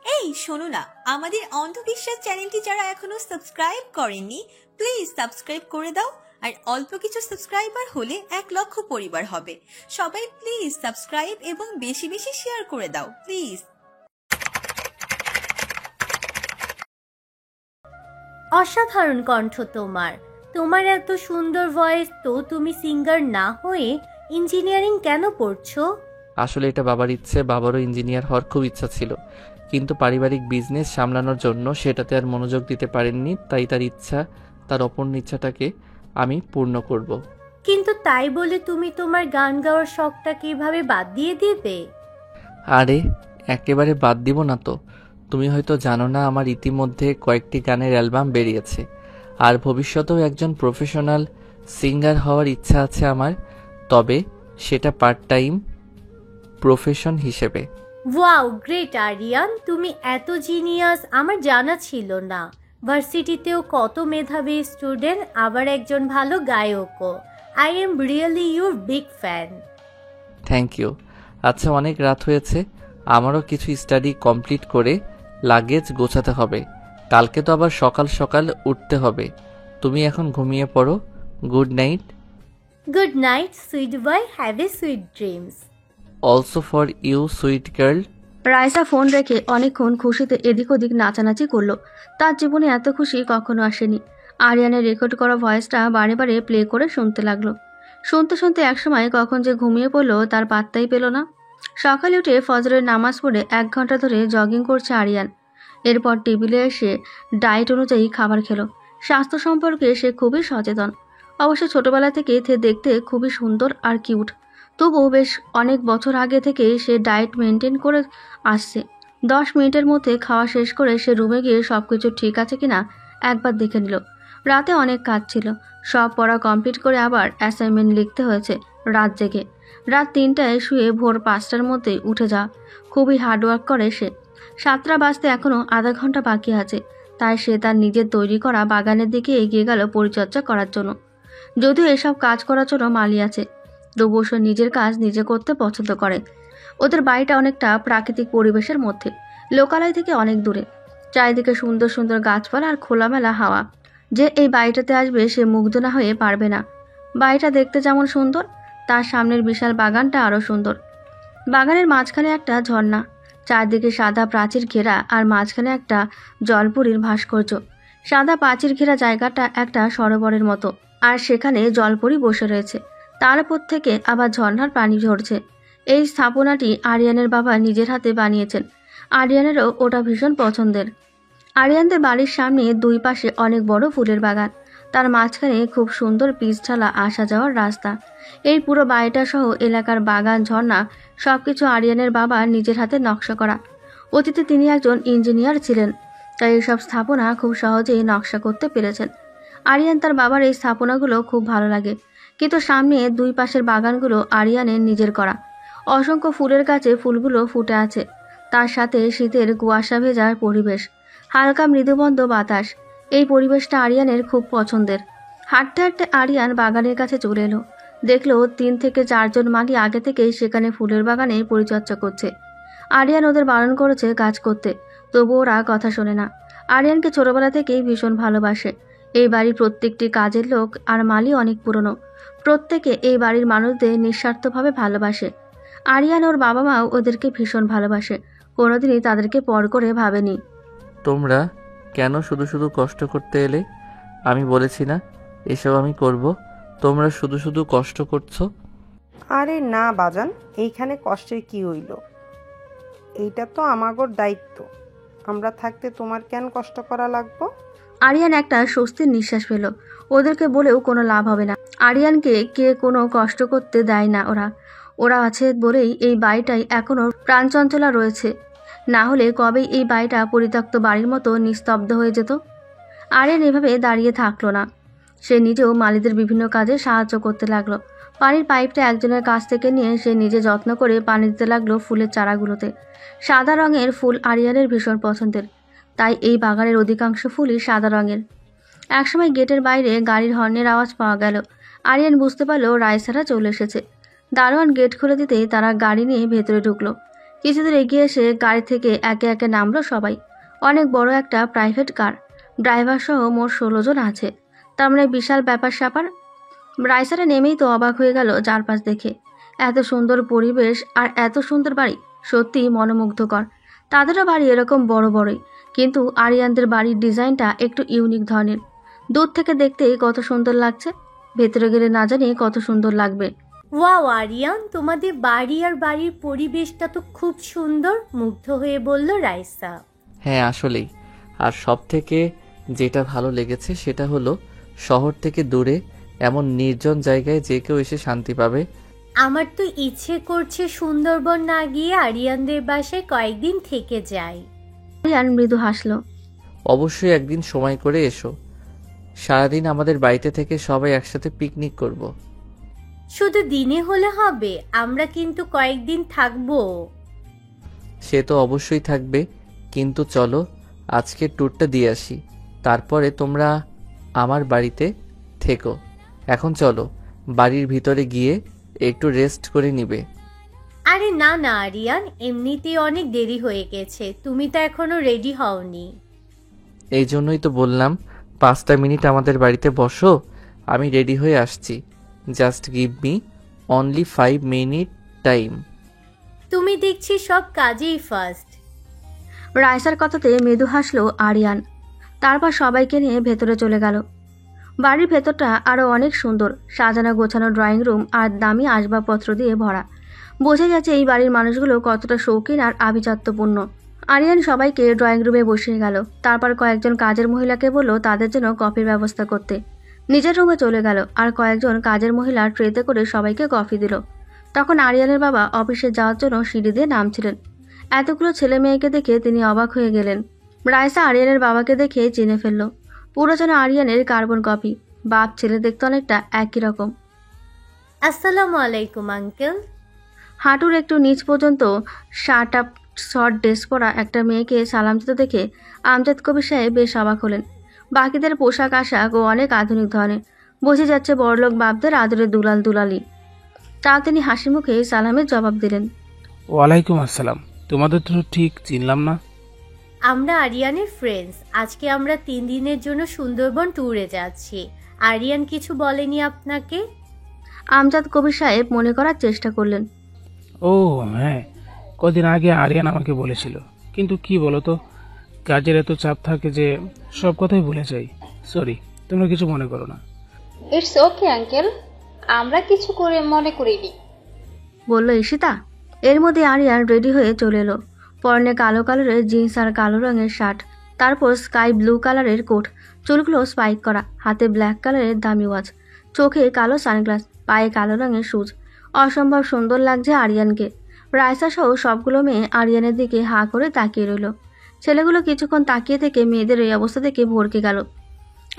এই শোনো না, আমাদের অন্ধবিশ্বাস চ্যানেলটি যারা এখনো সাবস্ক্রাইব করেননি প্লিজ সাবস্ক্রাইব করে দাও। আর অল্প কিছু সাবস্ক্রাইবার হলে 1,00,000 পরিবার হবে। সবাই প্লিজ সাবস্ক্রাইব এবং বেশি বেশি শেয়ার করে দাও প্লিজ। অসাধারণ কণ্ঠ তোমার। তোমার এত সুন্দর ভয়েস, তো তুমি সিঙ্গার না হয়ে ইঞ্জিনিয়ারিং কেন পড়ছো? আসলে এটা বাবার ইচ্ছে, বাবারও ইঞ্জিনিয়ার হওয়ার খুব ইচ্ছা ছিল, কিন্তু পারিবারিক বিজনেস সামলানোর জন্য সেটাতে আর মনোযোগ দিতে পারেননি। তাই তার ইচ্ছা, তার অপূর্ণ ইচ্ছাটাকে আমি পূর্ণ করব। কিন্তু তাই বলে তুমি তোমার গান গাওয়ার শখটা কিভাবে বাদ দিয়ে দিবে? আরে একেবারে বাদ দিব না তো। তুমি হয়তো জানো না, আমার ইতিমধ্যে কয়েকটি গানের অ্যালবাম বেরিয়েছে, আর ভবিষ্যতেও একজন প্রফেশনাল সিঙ্গার হওয়ার ইচ্ছা আছে আমার, তবে সেটা পার্ট টাইম প্রফেশন হিসেবে। ওয়াও, গ্রেট আরিয়ান, তুমি এত জিনিয়াস, আমার জানা ছিল না। ভার্সিটিতেও কত মেধাবী স্টুডেন্ট, আবার একজন ভালো গায়কও। I am really your big fan. Thank you. আচ্ছা, অনেক রাত হয়েছে, আমারও কিছু স্টাডি কমপ্লিট করে লাগেজ গোছাতে হবে। কালকে তো আবার সকাল সকাল উঠতে হবে। তুমি এখন ঘুমিয়ে পড়ো। Good night. Good night sweet boy, have a sweet dreams. Also for you sweet girl. Raisa phone রেখে অনেকক্ষণ খুশিতে এদিক ওদিক নাচানাচি করলো। তার জীবনে এত খুশি কখনো আসেনি। আরিয়ানের রেকর্ড করা ভয়েসটা বারে বারে প্লে করে শুনতে লাগলো। শুনতে শুনতে একসময় কখন যে ঘুমিয়ে পড়লো তার পাত্তাই পেল না। সকালে উঠে ফজরের নামাজ পড়ে 1 ঘন্টা ধরে জগিং করছে আরিয়ান। এরপর টেবিলে এসে ডায়েট অনুযায়ী খাবার খেলো। স্বাস্থ্য সম্পর্কে সে খুবই সচেতন। অবশ্য ছোটবেলা থেকে দেখতে খুবই সুন্দর আর কিউট। তবুও বেশ অনেক বছর আগে থেকে সে ডায়েট মেনটেন করে আসছে। 10 মিনিটের মধ্যে খাওয়া শেষ করে সে রুমে গিয়ে সবকিছু ঠিক আছে কিনা একবার দেখে নিল। রাতে অনেক কাজ ছিল, সব পড়া কমপ্লিট করে আবার অ্যাসাইনমেন্ট লিখতে হয়েছে রাত জেগে। রাত 3টায় শুয়ে ভোর 5টার মধ্যে উঠে যা খুবই হার্ডওয়ার্ক করে সে। 7টা বাজতে এখনও আধা ঘন্টা বাকি আছে, তাই সে তার নিজের তৈরি করা বাগানের দিকে এগিয়ে গেল পরিচর্যা করার জন্য। যদিও এসব কাজ করার জন্য মালি আছে, তবুও সে নিজের কাজ নিজে করতে পছন্দ করে। ওদের বাড়িটা অনেকটা প্রাকৃতিক পরিবেশের মধ্যে, লোকালয় থেকে অনেক দূরে। চারিদিকে সুন্দর সুন্দর গাছপালা আর খোলামেলা হাওয়া। যে এই বাড়িটাতে আসবে সে মুগ্ধ না হয়ে পারবে না। বাড়িটা দেখতে যেমন সুন্দর, তার সামনের বিশাল বাগানটা আরও সুন্দর। বাগানের মাঝখানে একটা ঝর্ণা, চারদিকে সাদা প্রাচীর ঘেরা, আর মাঝখানে একটা জলপুরীর ভাস্কর্য। সাদা প্রাচীর ঘেরা জায়গাটা একটা সরোবরের মতো, আর সেখানে জলপরি বসে রয়েছে। তার উপর থেকে আবার ঝর্ণার পানি ঝরছে। এই স্থাপনাটি আরিয়ানের বাবা নিজের হাতে বানিয়েছেন। আরিয়ানেরও ওটা ভীষণ পছন্দের। আরিয়ানদের বাড়ির সামনে 2 পাশে অনেক বড় ফুলের বাগান, তার মাঝখানে খুব সুন্দর পিচঢালা আসা যাওয়ার রাস্তা। এই পুরো বাড়িটা সহ এলাকার বাগান, ঝর্ণা সবকিছু আরিয়ানের বাবা নিজের হাতে নকশা করা। অতীতে তিনি একজন ইঞ্জিনিয়ার ছিলেন, তাই এইসব স্থাপনা খুব সহজেই নকশা করতে পেরেছেন। আরিয়ান তার বাবার এই স্থাপনাগুলো খুব ভালো লাগে, কিন্তু সামনে 2 পাশের বাগানগুলো আরিয়ানের নিজের করা। অসংখ্য ফুলের গাছে ফুলগুলো ফুটে আছে, তার সাথে শীতের কুয়াশা ভেজা পরিবেশ, হালকা মৃদুমন্দ বাতাস। এই পরিবেশটা আরিয়ানের খুব পছন্দের। হাঁটতে হাঁটতে আরিয়ান বাগানের কাছে চলে এলো। দেখলো 3 থেকে 4 জন মালি আগে থেকেই সেখানে ফুলের বাগানে পরিচর্যা করছে। আরিয়ান ওদের বারণ করেছে কাজ করতে, তবু ওরা কথা শোনে না। আরিয়ানকে ছোটবেলা থেকেই ভীষণ ভালোবাসে। এই বাড়ির প্রত্যেকটি কাজের লোক আর মালি অনেক পুরনো। প্রত্যেকে এই বাড়ির মানুষদের নিঃস্বার্থভাবে ভালোবাসে। আরিয়ান ওর বাবা মাও ওদেরকে ভীষণ ভালোবাসে, কোনোদিনই তাদেরকে পর করে ভাবেনি। তোমরা কেন শুধু শুধু কষ্ট করতে এলে? আমি বলেছি না এসব আমি করব, তোমরা শুধু শুধু কষ্ট করছো। আরে না বাজান, এইখানে কষ্টের কি হইল? এইটা তো আমাগোর দায়িত্ব, আমরা থাকতে তোমার কেন কষ্ট করা লাগবো? আরিয়ান একটা স্বস্তির নিঃশ্বাস পেল। ওদেরকে বলেও কোনো লাভ হবে না। আরিয়ানকে কে কোনো কষ্ট করতে দেয় না। ওরা আছে বলেই এই বাড়িটাই এখনো প্রাণচঞ্চলা রয়েছে, না হলে কবেই এই বাড়িটা পরিত্যক্ত বাড়ির মতো নিস্তব্ধ হয়ে যেত। আরিয়ান এভাবে দাঁড়িয়ে থাকলো না, সে নিজেও মালিদের বিভিন্ন কাজে সাহায্য করতে লাগলো। পানির পাইপটা একজনের কাছ থেকে নিয়ে সে নিজে যত্ন করে পানি দিতে লাগলো ফুলের চারাগুলোতে। সাদা রঙের ফুল আরিয়ানের ভীষণ পছন্দের, তাই এই বাগানের অধিকাংশ ফুলই সাদা রঙের। একসময় গেটের বাইরে গাড়ির হর্নের আওয়াজ পাওয়া গেল। আরিয়ান বুঝতে পারল রাইসারা চলে এসেছে। দারোয়ান গেট খুলে দিতেই তারা গাড়ি নিয়ে ভেতরে ঢুকলো। কিছু দূর এগিয়ে এসে গাড়ি থেকে একে একে নামলো সবাই। অনেক বড় একটা প্রাইভেট কার, ড্রাইভার সহ মোট 16 জন আছে। তার মানে বিশাল ব্যাপার স্যাপার। রাইসারা নেমেই তো অবাক হয়ে গেল চারপাশ দেখে। এত সুন্দর পরিবেশ আর এত সুন্দর বাড়ি, সত্যি মনোমুগ্ধকর। তাদেরও বাড়ি এরকম বড় বড়ই, কিন্তু আরিয়ানদের বাড়ির ডিজাইনটা একটু ইউনিক ধরনের। দূর থেকে দেখতেই কত সুন্দর লাগছে, ভেতরে গেলে না জানি কত সুন্দর লাগবে। ওয়াও আরিয়ান, তোমাদের বাড়ি আর বাড়ির পরিবেশটা তো খুব সুন্দর, মুগ্ধ হয়ে বলল রাইসা। হ্যাঁ আসলেই। আর সব থেকে যেটা ভালো লেগেছে সেটা হলো শহর থেকে দূরে এমন নির্জন জায়গায় যে কেউ এসে শান্তি পাবে। আমার তো ইচ্ছে করছে সুন্দরবন না গিয়ে আরিয়ানদের বাসায় কয়েকদিন থেকে যাই। আরিয়ান মৃদু হাসল। অবশ্যই একদিন সময় করে এসো। সারাদিন আমাদের বাড়িতে থেকে সবাই একসাথে পিকনিক করব। শুধু দিনে হলে হবে, আমরা কিন্তু কয়েকদিন থাকবো। সে তো অবশ্যই থাকবে, কিন্তু চলো আজকে ট্যুরটা দিয়ে আসি, তারপরে তোমরা আমার বাড়িতে থেকো। এখন চলো বাড়ির ভিতরে গিয়ে একটু রেস্ট করে নিবে। আরে না না আরিয়ান, এমনিতেই অনেক দেরি হয়ে গেছে, তুমি তো এখনো রেডি হওনি। এই জন্যই তো বললাম 5টা মিনিট আমাদের বাড়িতে বসো, আমি রেডি হয়ে আসছি। Just give me only 5 minute time. তুমি দেখছি সব কাজেই ফার্স্ট। রাইসার কথাতে মৃদু হাসলো আরিয়ান। তারপর সবাইকে নিয়ে ভেতরে চলে গেল। বাড়ির ভেতরটা আরো অনেক সুন্দর, সাজানো গোছানো ড্রয়িং রুম আর দামি আসবাবপত্র দিয়ে ভরা। বোঝা যাচ্ছে এই বাড়ির মানুষগুলো কতটা শৌখিন আর আভিজাত্যপূর্ণ। আরিয়ান সবাইকে ড্রয়িং রুমে বসিয়ে গেল। তারপর কয়েকজন কাজের মহিলাকে বলল তাদের জন্য কফির ব্যবস্থা করতে। নিজের রুমে চলে গেল আর কয়েকজন কাজের মহিলা ট্রেতে করে সবাইকে কফি দিল। তখন আরিয়ানের বাবা অফিসে যাওয়ার জন্য সিঁড়ি দিয়ে নামছিলেন। এতগুলো ছেলে মেয়েকে দেখে তিনি অবাক হয়ে গেলেন। রাইসা আরিয়ানের বাবাকে দেখে চিনে ফেলল। পুরো যেন আরিয়ানের কার্বন কপি। বাপ ছেলে দেখতে অনেকটা একই রকম। আসসালামু আলাইকুম আঙ্কেল। হাঁটুর একটু নিচ পর্যন্ত শার্ট আপ শর্ট ড্রেস পরা একটা মেয়েকে সালাম দিতে দেখে আমজাদ কবির সাহেব বেশ অবাক হলেন। বাকিদের পোশাক আশাক ও অনেক আধুনিক ধরনের, বোঝা যাচ্ছে বড়লোক বাপদের আদরের দুলাল দুলালি। তাও তিনি হাসি মুখে সালামের জবাব দিলেন। ওয়ালাইকুম আসসালাম। তোমাদের তো ঠিক চিনলাম না। আমরা আরিয়ানের ফ্রেন্ডস। আজকে আমরা 3 দিনের জন্য সুন্দরবন ট্যুরে যাচ্ছি। আরিয়ান কিছু বলেনি আপনাকে? আমজাদ কবির সাহেব মনে করার চেষ্টা করলেন। ও হ্যাঁ, কদিন আগে আরিয়ান আমাকে বলেছিল, কিন্তু কি বলো তো, কাজের এত চাপ থাকে যে সব কথাই ভুলে যাই। সরি, তোমরা কিছু মনে করো না। ইটস ওকে আঙ্কেল, আমরা কিছু করে মনে করিনি, বলল ঈশিতা। এর মধ্যে আরিয়ান রেডি হয়ে চলে এলো। পরনে কালো কালারের জিন্স আর কালো রঙের শার্ট, তারপর স্কাই ব্লু কালারের কোট, চুলগুলো স্পাইক করা, হাতে ব্ল্যাক কালারের দামি ওয়াচ, চোখে কালো সানগ্লাস, পায়ে কালো রঙের শুজ। অসম্ভব সুন্দর লাগছে আরিয়ানকে। রাইসা সহ সবগুলো মেয়ে আরিয়ানের দিকে হাঁ করে তাকিয়ে রইল। ছেলেগুলো কিছুক্ষণ তাকিয়ে থেকে মেয়েদের এই অবস্থা দেখে ভরকে গেল।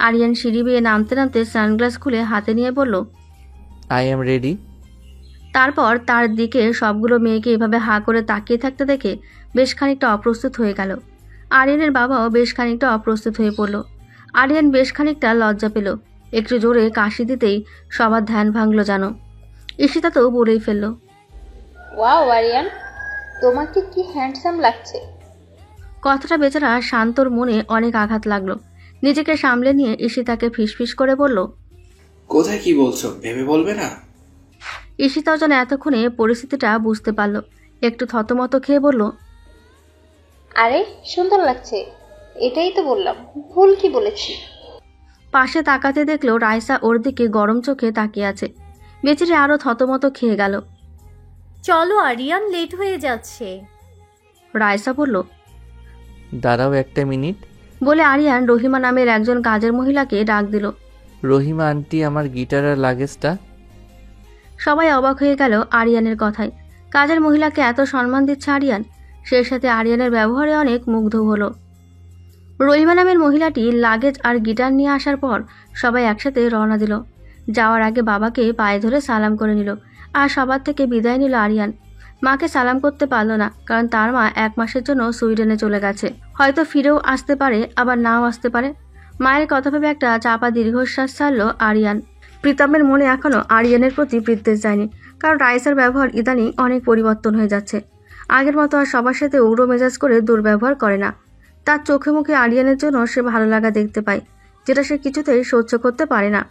আরিয়ান সিঁড়ি বেয়ে নামতে নামতে সানগ্লাস খুলে হাতে নিয়ে বলল, আই এম রেডি। তারপর তার দিকে সবগুলো মেয়েকে এভাবে হাঁ করে তাকিয়ে থাকতে দেখে বেশ খানিকটা অপ্রস্তুত হয়ে গেল। আরিয়ানের বাবাও বেশ খানিকটা অপ্রস্তুত হয়ে পড়ল। আরিয়ান বেশ খানিকটা লজ্জা পেল। একটু জোরে কাশি দিতেই সবার ধ্যান ভাঙল যেন। ঈশিতা তো বলেই ফেলল, ওয়াও আরিয়ান, তোমাকে কি হ্যান্ডসাম লাগছে। কথাটা বেচারা শান্তর মনে অনেক আঘাত লাগলো। নিজেকে সামলে নিয়ে ঈশিতাকে ফিসফিস করে বলল, কোথায় কি বলছো ভেবে বলবে না? ঈশিতাও যেন এতক্ষণে পরিস্থিতিটা বুঝতে পারল। একটু থতমত খেয়ে বলল, আরে সুন্দর লাগছে, এটাই তো বললাম, ভুল কি বলেছি? পাশে তাকাতে দেখলো রাইসা ওর দিকে গরম চোখে তাকিয়ে আছে। বেচারি আরো থতমত খেয়ে গেল। চলো আরিয়ান, লেট হয়ে যাচ্ছে। রাইসা বলল, দাঁড়াও একটা মিনিট। বলে আরিয়ান রহিমা নামের একজন কাজের মহিলাকে ডাক দিল। রহিমা আন্টি, আমার গিটার আর লাগেজটা। সবাই অবাক হয়ে গেল আরিয়ানের কথায়। কাজের মহিলাকে এত সম্মান দিচ্ছে আরিয়ান, সেই সাথে আরিয়ানের ব্যবহারে অনেক মুগ্ধ হলো। রহিমা নামের মহিলাটি লাগেজ আর গিটার নিয়ে আসার পর সবাই একসাথে রওনা দিল। যাওয়ার আগে বাবাকে পায়ে ধরে সালাম করে নিল আর সবার থেকে বিদায় নিল আরিয়ান। মাকে সালাম করতে পারল না, কারণ তার মা 1 মাসের জন্য সুইডেনে চলে গেছে। হয়তো ফিরেও আসতে পারে, আবার নাও আসতে পারে। মায়ের কথা ভেবে একটা চাপা দীর্ঘশ্বাস ছাড়ল আরিয়ান। প্রীতমের মনে এখনো আরিয়ানের প্রতি বিদ্বেষ যায়নি, কারণ রাইসার ব্যবহার ইদানিং অনেক পরিবর্তন হয়ে যাচ্ছে। আগের মতো আর সবার সাথে উগ্র মেজাজ করে দুর্ব্যবহার করে না। তার চোখে মুখে আরিয়ানের জন্য সে ভালো লাগা দেখতে পায়, যেটা সে কিছুতেই সহ্য করতে পারে না।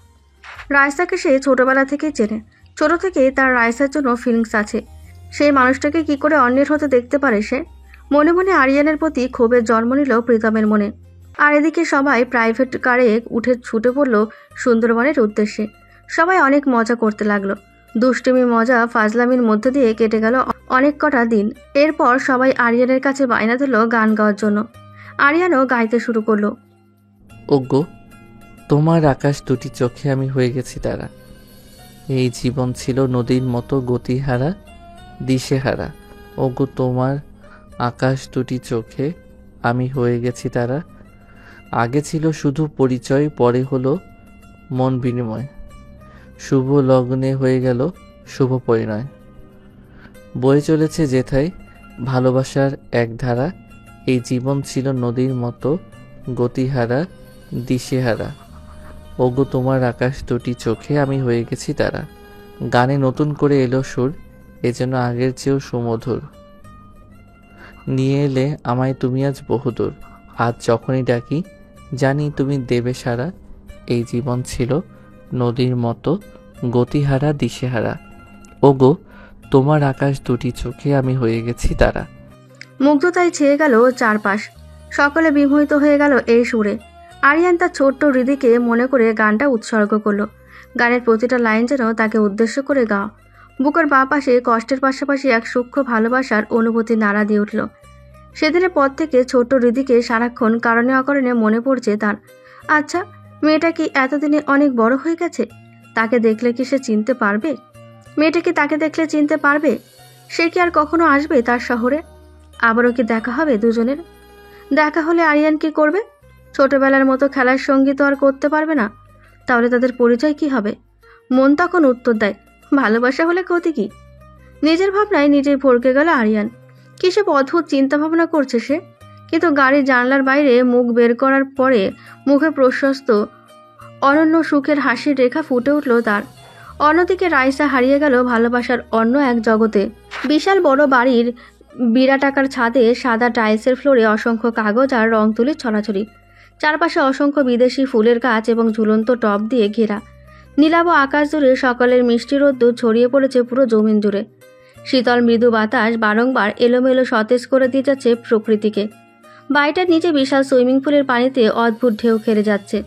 রাইসাকে সে ছোটবেলা থেকেই চেনে। ছোট থেকেই তার রাইসার জন্য ফিলিংস আছে। সেই মানুষটাকে কি করে অন্যের হতে দেখতে পারে সে? মনে মনে আরিয়ানের প্রতি ক্ষোভের জন্ম নিল প্রীতমের মনে। আর এদিকে সবাই প্রাইভেট কারে উঠে ছুটে পড়ল সুন্দরবনের উদ্দেশ্যে। সবাই অনেক মজা করতে লাগলো। দুষ্টুমি, মজা, ফাজলামির মধ্যে দিয়ে কেটে গেল অনেক কটা দিন। এরপর সবাই আরিয়ানের কাছে বায়না দিল গান গাওয়ার জন্য। আরিয়ানও গাইতে শুরু করলো। ওগো তোমার আকাশ দুটি চোখে আমি হয়ে গেছি তারা। এই জীবন ছিল নদীর মতো গতিহারা, দিশেহারা। ওগো তোমার আকাশ দুটি চোখে আমি হয়ে গেছি তারা। আগে ছিল শুধু পরিচয়, পরে হলো মন বিনিময়। শুভ লগ্নে হয়ে গেল শুভ পরিণয়। বয়ে চলেছে যেথায় ভালোবাসার এক ধারা। এই জীবন ছিল নদীর মতো গতিহারা, দিশেহারা। ওগো তোমার আকাশ দুটি চোখে আমি হয়ে গেছি তারা। গানে নতুন করে এলো সুর, এজন্য আগের চেয়েও সুমধুর। নিয়ে এলে আমায় তুমি আজ বহুদূর। আজ যখনই ডাকি জানি তুমি দেবে সারা। এই জীবন ছিল নদীর মতো গতিহারা, দিশেহারা। ওগো তোমার আকাশ দুটি চোখে আমি হয়ে গেছি তারা। মুগ্ধতায় ছেয়ে গেল চারপাশ। সকলে বিমোহিত হয়ে গেল এই সুরে। আরিয়ান তার ছোট্ট হৃদিকে মনে করে গানটা উৎসর্গ করলো। গানের প্রতিটা লাইন যেন তাকে উদ্দেশ্য করে গাওয়া। বুকের বাঁ পাশে কষ্টের পাশাপাশি এক সূক্ষ্ম ভালোবাসার অনুভূতি নাড়া দিয়ে উঠল। সেদিনের পর থেকে ছোট্ট হৃদিকে সারাক্ষণ কারণে অকারণে মনে পড়ছে তার। আচ্ছা, মেয়েটা কি এতদিনে অনেক বড় হয়ে গেছে? তাকে দেখলে কি সে চিনতে পারবে? মেয়েটা কি তাকে দেখলে চিনতে পারবে? সে কি আর কখনো আসবে তার শহরে? আবারও কি দেখা হবে দুজনের? দেখা হলে আরিয়ান কি করবে? ছোটবেলার মতো খেলার সঙ্গী তো আর করতে পারবে না। তাহলে তাদের পরিচয় কি হবে? মন তখন উত্তর দেয়, ভালোবাসা হলে ক্ষতি কি? নিজের ভাবনায় নিজেই ভরকে গেল আরিয়ান। কিসব অদ্ভুত চিন্তা ভাবনা করছে সে। কিন্তু গাড়ির জানলার বাইরে মুখ বের করার পরে মুখে প্রশস্ত অনন্য সুখের হাসির রেখা ফুটে উঠল তার। অন্যদিকে রাইসা হারিয়ে গেল ভালোবাসার অন্য এক জগতে। বিশাল বড় বাড়ির বিরাটাকার ছাদে সাদা টাইলসের ফ্লোরে অসংখ্য কাগজ আর রং তুলির ছড়াছড়ি। চারপাশে অসংখ্য বিদেশি ফুলের গাছ এবং ঝুলন্ত টব দিয়ে ঘেরা। নীলাভ আকাশ জুড়ে সকালের মিষ্টি রোদ্দুর ছড়িয়ে পড়েছে পুরো জমিন জুড়ে। শীতল মৃদু বাতাস বারংবার এলোমেলো সতেজ করে দিয়ে যাচ্ছে প্রকৃতিকে। বাড়িটার নিচে বিশাল সুইমিং পুলের পানিতে অদ্ভুত ঢেউ খেলে যাচ্ছে।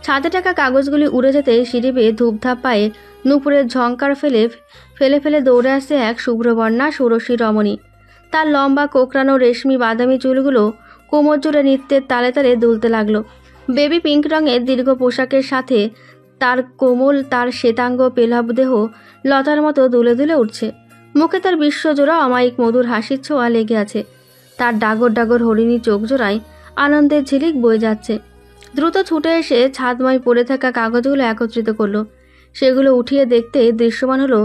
ছাদে টাকা কাগজগুলি উড়ে যেতে সিঁড়ি বেয়ে ধূপধাপ পায়ে নুপুরের ঝংকার ফেলে ফেলে দৌড়ে আসছে এক শুভ্রবর্ণা ষোড়শী রমণী। তার লম্বা কোকড়ানো রেশমি বাদামি চুলগুলো কোমর জুড়ে নৃত্যের তালে তালে দুলতে লাগলো। বেবি পিঙ্ক রঙের দীর্ঘ পোশাকের সাথে তার কোমল, তার শ্বেতাঙ্গ পেলাব দেহ লতার মতো দুলে দুলে উঠছে। মুখে তার বিশ্বজোড়া অমায়িক মধুর হাসির ছোঁয়া লেগে আছে। তার ডাগর ডাগর হরিণী চোখ জোড়ায় আনন্দের ঝিলিক বয়ে যাচ্ছে। দ্রুত ছুটে এসে ছাদময় পড়ে থাকা কাগজগুলো একত্রিত করলো। সেগুলো উঠিয়ে দেখতে দৃশ্যমান হলো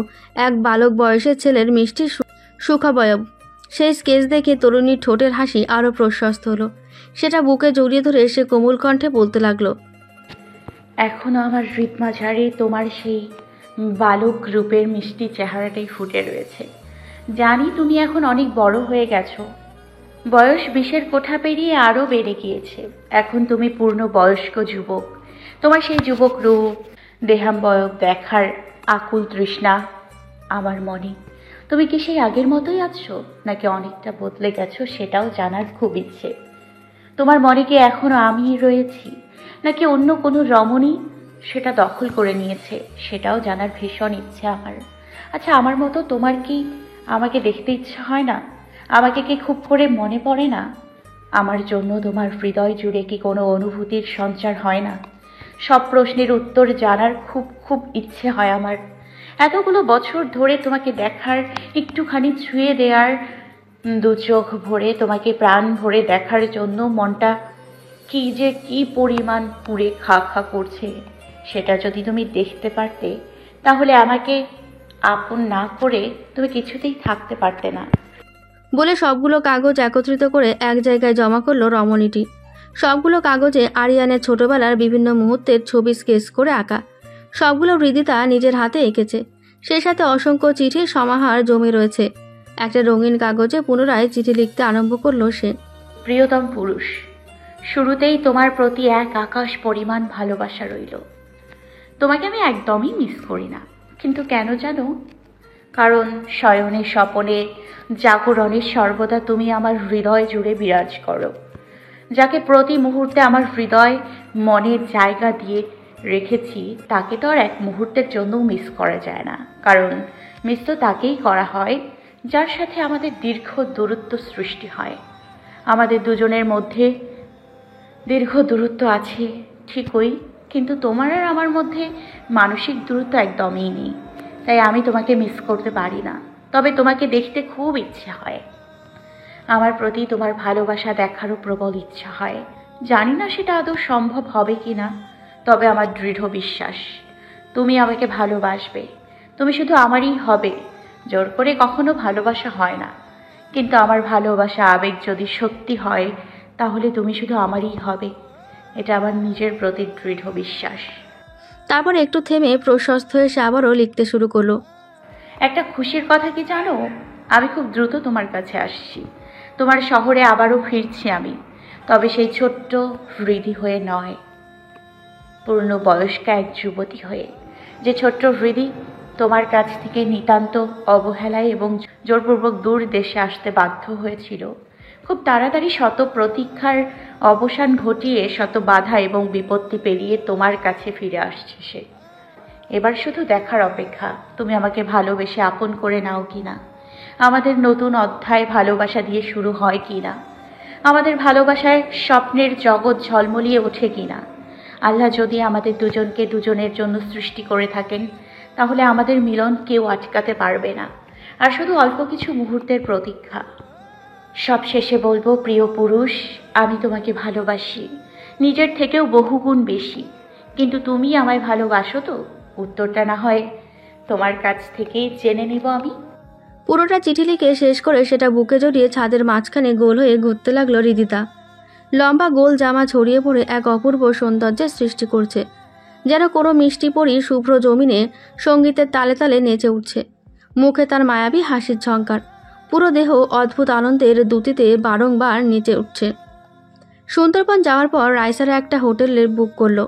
এক বালক বয়সের ছেলের মিষ্টি সুখাবয়ব। সেই স্কেচ দেখে তরুণীর ঠোঁটের হাসি আরও প্রশস্ত হলো। সেটা বুকে জড়িয়ে ধরে সে কোমল কণ্ঠে বলতে লাগলো, এখনো আমার হৃদমাঝারে তোমার সেই বালক রূপের মিষ্টি চেহারাটাই ফুটে রয়েছে। জানি তুমি এখন অনেক বড় হয়ে গেছো, বয়স 20-এর কোঠা পেরিয়ে আরও বেড়ে গিয়েছে। এখন তুমি পূর্ণ বয়স্ক যুবক। তোমার সেই যুবক রূপ, দেহাম্বয়ব দেখার আকুল তৃষ্ণা আমার মনে। তুমি কি সেই আগের মতোই আছো নাকি অনেকটা বদলে গেছো সেটাও জানার খুব ইচ্ছে। তোমার মনে কি এখনো আমি রয়েছি নাকি অন্য কোনো রমণী সেটা দখল করে নিয়েছে সেটাও জানার ভীষণ ইচ্ছে আমার। আচ্ছা, আমার মতো তোমার কি আমাকে দেখতে ইচ্ছে হয় না? আমাকে কি খুব করে মনে পড়ে না? আমার জন্য তোমার হৃদয় জুড়ে কি কোনো অনুভূতির সঞ্চার হয় না? সব প্রশ্নের উত্তর জানার খুব খুব ইচ্ছে হয় আমার। এতগুলো বছর ধরে তোমাকে দেখার, একটুখানি ছুঁয়ে দেওয়ার, দু চোখ ভরে তোমাকে প্রাণ ভরে দেখার জন্য মনটা কি পরিমাণ পুড়ে খা খা করছে সেটা যদি তুমি দেখতে পারতে তাহলে আমাকে আপন না করে তুমি কিছুতেই থাকতে পারতে না। বলে সবগুলো কাগজ একত্রিত করে এক জায়গায় জমা করলো রমণীটি। সবগুলো কাগজে আরিয়ানের ছোটবেলার বিভিন্ন মুহূর্তের ছবি স্কেচ করে আঁকা। সবগুলো হৃদিতা নিজের হাতে এঁকেছে। সেই সাথে অসংখ্য চিঠির সমাহার জমে রয়েছে। একটা রঙিন কাগজে পুনরায় চিঠি লিখতে আরম্ভ করলো সে। প্রিয়তম পুরুষ, শুরুতেই তোমার প্রতি এক আকাশ পরিমাণ ভালোবাসা রইল। তোমাকে আমি একদমই মিস করি না, কিন্তু কেন জানো? কারণ শয়নে স্বপনে জাগরণে সর্বদা তুমি আমার হৃদয় জুড়ে বিরাজ করো। যাকে প্রতি মুহূর্তে আমার হৃদয় মনের জায়গা দিয়ে রেখেছি, তাকে তো আর এক মুহূর্তের জন্য মিস করা যায় না। কারণ মিস তো তাকেই করা হয় যার সাথে আমাদের দীর্ঘ দূরত্ব সৃষ্টি হয়। আমাদের দুজনের মধ্যে দীর্ঘ দূরত্ব আছে ঠিকই, কিন্তু তোমার আর আমার মধ্যে মানসিক দূরত্ব একদমই নেই। তাই আমি তোমাকে মিস করতে পারি না, তবে তোমাকে দেখতে খুব ইচ্ছা হয়। আমার প্রতি তোমার ভালোবাসা দেখারও প্রবল ইচ্ছা হয়। জানি না সেটা আদৌ সম্ভব হবে কি না, তবে আমার দৃঢ় বিশ্বাস তুমি আমাকে ভালোবাসবে। তুমি শুধু আমারই হবে। জোর করে কখনো ভালোবাসা হয় না, কিন্তু আমার ভালোবাসা আবেগ যদি সত্যি হয়, তাহলে তুমি শুধু আমারই হবে। এটা আমার নিজের প্রতি দৃঢ় বিশ্বাস। তারপর একটু থেমে প্রশস্ত হয়ে সে আবারও লিখতে শুরু করলো। একটা খুশির কথা কি জানো? আমি খুব দ্রুত তোমার কাছে আসছি। তোমার শহরে আবারও ফিরছি আমি, তবে সেই ছোট্ট হৃদি হয়ে নয়, পূর্ণ বয়স্কা এক যুবতী হয়ে। যে ছোট্ট হৃদি তোমার কাছ থেকে নিতান্ত অবহেলায় এবং জোরপূর্বক দূর দেশে আসতে বাধ্য হয়েছিল, খুব তাড়াতাড়ি শত প্রতীক্ষার অবসান ঘটিয়ে শত বাধা এবং বিপত্তি পেরিয়ে তোমার কাছে ফিরে আসছে সে। এবার শুধু দেখার অপেক্ষা তুমি আমাকে ভালোবেসে আপন করে নাও কিনা, আমাদের নতুন অধ্যায় ভালোবাসা দিয়ে শুরু হয় কিনা, আমাদের ভালোবাসায় স্বপ্নের জগৎ ঝলমলিয়ে ওঠে কিনা। আল্লাহ যদি আমাদের দুজনকে দুজনের জন্য সৃষ্টি করে থাকেন, তাহলে আমাদের মিলন কেউ আটকাতে পারবে না। আর শুধু অল্প কিছু মুহূর্তের প্রতীক্ষা। সব শেষে বলবো, প্রিয় পুরুষ, আমি তোমাকে ভালোবাসি, নিজের থেকেও বহুগুণ বেশি। কিন্তু তুমি আমায় ভালোবাসো তো? উত্তরটা না হয় তোমার কাছ থেকেই জেনে নেব আমি। পুরোটা চিঠি লিখে শেষ করে সেটা বুকে জড়িয়ে ছাদের মাঝখানে গোল হয়ে ঘুরতে লাগলো হৃদিতা। লম্বা গোল জামা ছড়িয়ে পড়ে এক অপূর্ব সৌন্দর্যের সৃষ্টি করছে, যেন কোনো মিষ্টি পরী শুভ্র জমিনে সঙ্গীতের তালে তালে নেচে উঠছে। মুখে তার মায়াবী হাসির ঝঙ্কার, পুরো দেহ অদ্ভুত আনন্দের দ্যুতিতে বারংবার নেচে উঠছে। সুন্দরবন যাওয়ার পর রাইসারা একটা হোটেলের বুক করলো।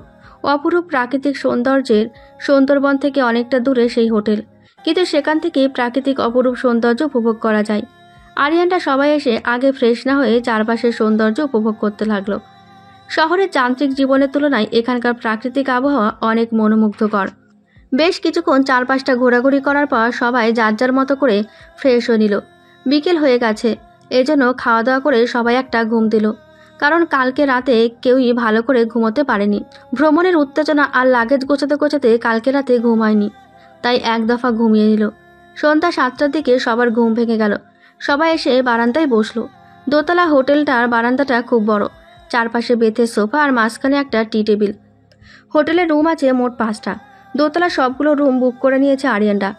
অপরূপ প্রাকৃতিক সৌন্দর্যের সুন্দরবন থেকে অনেকটা দূরে সেই হোটেল, কিন্তু সেখান থেকে প্রাকৃতিক অপরূপ সৌন্দর্য উপভোগ করা যায়। আরিয়ানরা সবাই এসে আগে ফ্রেশ না হয়ে চারপাশের সৌন্দর্য উপভোগ করতে লাগলো। শহরের যান্ত্রিক জীবনের তুলনায় এখানকার প্রাকৃতিক আবহাওয়া অনেক মনোমুগ্ধকর। বেশ কিছুক্ষণ চারপাশটা ঘোরাঘুরি করার পর সবাই যার যার মতো করে ফ্রেশ হয়ে নিল। বিকেল হয়ে গেছে, এজন্য খাওয়া দাওয়া করে সবাই একটা ঘুম দিল। কারণ কালকে রাতে কেউই ভালো করে ঘুমোতে পারেনি। ভ্রমণের উত্তেজনা আর লাগেজ গোছাতে গোছাতে কালকে রাতে ঘুম হয়নি, তাই এক দফা ঘুমিয়ে নিল। সন্ধ্যা 7টার দিকে সবার ঘুম ভেঙে গেল। সবাই এসে বারান্দায় বসলো। দোতলা হোটেলটার বারান্দাটা খুব বড়, চারপাশে বেতের সোফা আর মাঝখানে একটা টি টেবিল। হোটেলের রুম আছে মোট 5টা। দোতলা সবগুলো রুম বুক করে নিয়েছে আরিয়ানরা।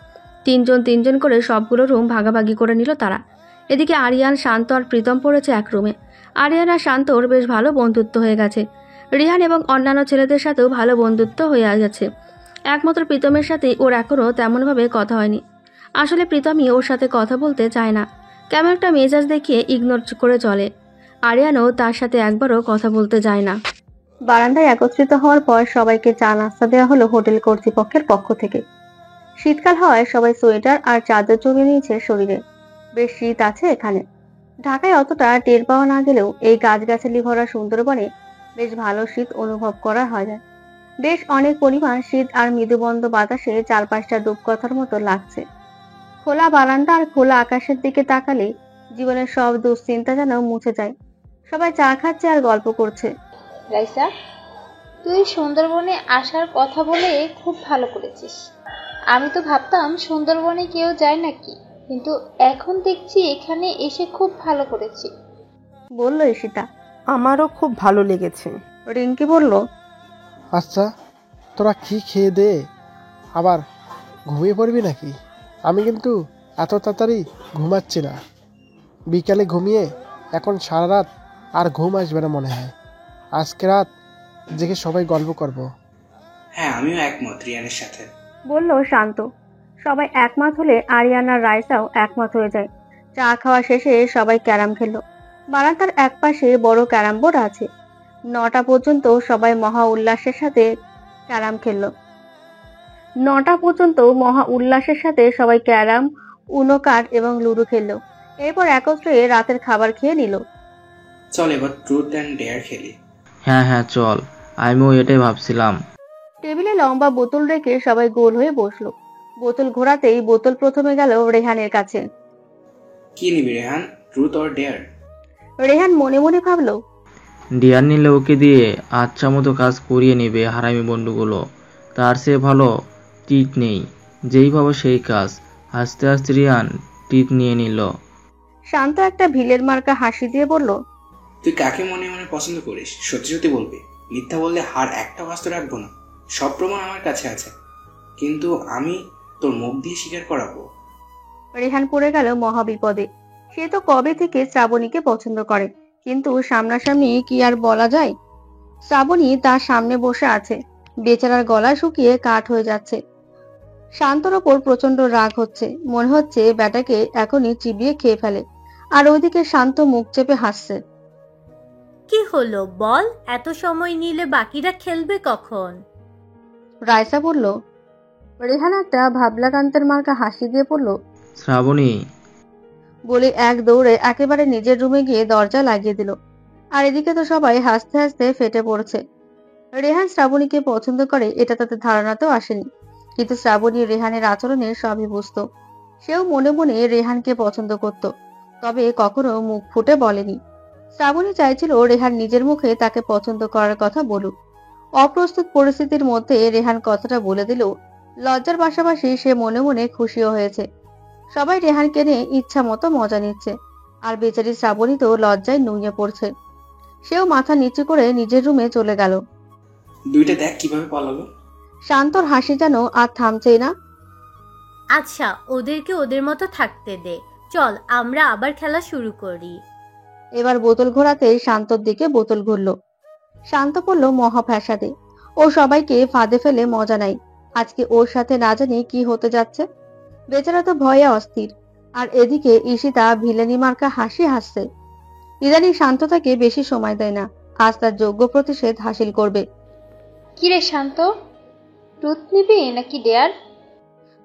3জন করে সবগুলো রুম ভাগাভাগি করে নিল তারা। এদিকে আরিয়ান, শান্ত আর প্রীতম পড়েছে এক রুমে। আরিয়ান আর শান্তর বেশ ভালো বন্ধুত্ব হয়ে গেছে। রিহান এবং অন্যান্য ছেলেদের সাথেও ভালো বন্ধুত্ব হয়ে গেছে। একমাত্র প্রীতমের সাথে ওর এখনও তেমনভাবে কথা হয়নি। আসলে প্রীতমই ওর সাথে কথা বলতে চায় না, কেমন একটা মেজাজ দেখিয়ে ইগনোর করে চলে। আরিয়ানও তার সাথে একবারও কথা বলতে যায় না। বারান্দায় একত্রিত হওয়ার পর সবাইকে চা নাস্তা দেওয়া হলো হোটেল কর্তৃপক্ষের পক্ষ থেকে। শীতকাল হওয়ায় সবাই সোয়েটার আর চাদর জড়িয়ে নিয়েছে শরীরে। বেশ শীত আছে এখানে। ঢাকায় অতটা টের পাওয়া না গেলেও এই গাছগাছালি ভরা সুন্দরবনে বেশ ভালো শীত অনুভব করা হয়। বেশ অনেক পরিমাণ শীত আর মৃদুবন্ধ বাতাসে চারপাশটা রূপকথার মতো লাগছে। খোলা বারান্দা আর খোলা আকাশের দিকে তাকালে জীবনের সব দুশ্চিন্তা যেন মুছে যায়। সবাই চা খাচ্ছে আর গল্প করছে। রাইসা, তুই সুন্দরবনে আসার কথা বলে খুব ভালো করেছিস। আমি তো ভাবতাম সুন্দরবনে কেউ যায় নাকি, কিন্তু এখন দেখছি এখানে এসে খুব ভালো করেছি, বলল ঈশিতা। আমারও খুব ভালো লেগেছে। রিঙ্কি বলল, আচ্ছা তোরা কি খেয়ে দে আবার ঘুমিয়ে পড়বি নাকি? আমি কিন্তু এত তাড়াতাড়ি ঘুমাচ্ছি না। বিকালে ঘুমিয়ে এখন সারা রাত আর ঘুম আসবে না মনে হয়। আজকে রাত জেগে সবাই গল্প করব। হ্যাঁ, আমিও একমত রিয়ানের সাথে, বলল শান্ত। সবাই একমত হলে আরিয়ান আর রাইসাও একমত হয়ে যায়। চা খাওয়া শেষে সবাই ক্যারাম খেললো। বারান্দার একপাশে বড় ক্যারাম বোর্ড আছে। 9টা পর্যন্ত সবাই মহা উল্লাসের সাথে ক্যারাম খেললো। 9টা পর্যন্ত মহা উল্লাসের সাথে সবাই ক্যারাম, উনো কার্ড এবং লুডো খেললো। এরপর একত্রে রাতের খাবার খেয়ে নিল। চল এবার ট্রুথ অ্যান্ড ডেয়ার খেলি। হ্যাঁ চল, আমিও এটাই ভাবছিলাম। টেবিলে লম্বা বোতল রেখে সবাই গোল হয়ে বসলো। বোতল ঘোরাতেই বোতল প্রথমে গেল রেহানের কাছে। কি নিবি Rehan, truth or dare? Rehan মনে মনে ভাবলো, ডিয়ার নিলে ওকে দিয়ে আচ্ছা মতো কাজ করিয়ে নেবে হারামি বন্ধুগুলো। তার চেয়ে ভালো টিট নেই, যেই ভাবে সেই কাজ। হাসতে হাসতে রিয়ান টিট নিয়ে নিল। শান্ত একটা ভিলের মার্কা হাসি দিয়ে বলল, তুই কাকে মনে মনে পছন্দ করিস সত্যি সত্যি বলবি। মিথ্যা বললে হার একটা বাস্ত রাখবো না। সব প্রমাণ আমার কাছে আছে, কিন্তু আমি তোর মুখ দিয়ে স্বীকার করাবো। রেহান পড়ে গেল মহা বিপদে। সে তো কবে থেকে শ্রাবণীকে পছন্দ করে, কিন্তু সামনাসামনি কি আর বলা যায়। শ্রাবণী তার সামনে বসে আছে, বেচারার গলা শুকিয়ে কাঠ হয়ে যাচ্ছে। শান্তর ওপর প্রচন্ড রাগ হচ্ছে, মনে হচ্ছে ব্যাটাকে এখনই চিবিয়ে খেয়ে ফেলে। আর ওইদিকে শান্ত মুখ চেপে হাসছে। কি হলো বল, এত সময় নিলে বাকিরা খেলবে কখন? রায়সা বলল। রেহান একটা ভাবলাকান্তের মার্কা হাসি দিয়ে পড়ল, শ্রাবণী। বলে এক দৌড়ে একেবারে নিজের রুমে গিয়ে দরজা লাগিয়ে দিল। আর এদিকে তো সবাই হাসতে হাসতে ফেটে পড়ছে। রেহান শ্রাবণীকে পছন্দ করে এটা তাদের ধারণাতেও আসেনি, কিন্তু শ্রাবণী রেহানের আচরণে সবই বুঝতো। সেও মনে মনে রেহানকে পছন্দ করত, তবে কখনো মুখ ফুটে বলেনি। শ্রাবণী চাইছিল রেহান নিজের মুখে তাকে পছন্দ করার কথা বলুক। অপ্রস্তুত পরিস্থিতির মধ্যে রেহান কথাটা বলে দিলেও লজ্জার পাশাপাশি সে মনে মনে খুশিও হয়েছে। সবাই রেহানকে নিয়ে ইচ্ছা মতো মজা নিচ্ছে, আর বেচারি শ্রাবণী তো লজ্জায় নুয়ে পড়ছে। সেও মাথা নিচু করে নিজের রুমে চলে গেল। দুইটা দেখ কিভাবে পালালো। শান্তর হাসি যেন আর থামছেই না। আচ্ছা, ওদেরকে ওদের মতো থাকতে দে, চল আমরা আবার খেলা শুরু করি। এবার বোতল ঘোরাতে শান্তর দিকে বোতল ঘুরল। শান্ত পড়ল মহা ফ্যাসাদে। ও সবাইকে ফাঁদে ফেলে মজা নাই। আজকে ওর সাথে না জানি কি হতে যাচ্ছে। বেচারা তো ভয়ে অস্থির। আর এদিকে ঈশিতা ভিলেনি মার্কা হাসি হাসছে। ইদানিং শান্ত তাকে বেশি সময় দেয় না, আজ তার যোগ্য প্রতিষেধ হাসিল করবে। কিরে শান্ত, ট্রুথ নিবি নাকি ডেয়ার?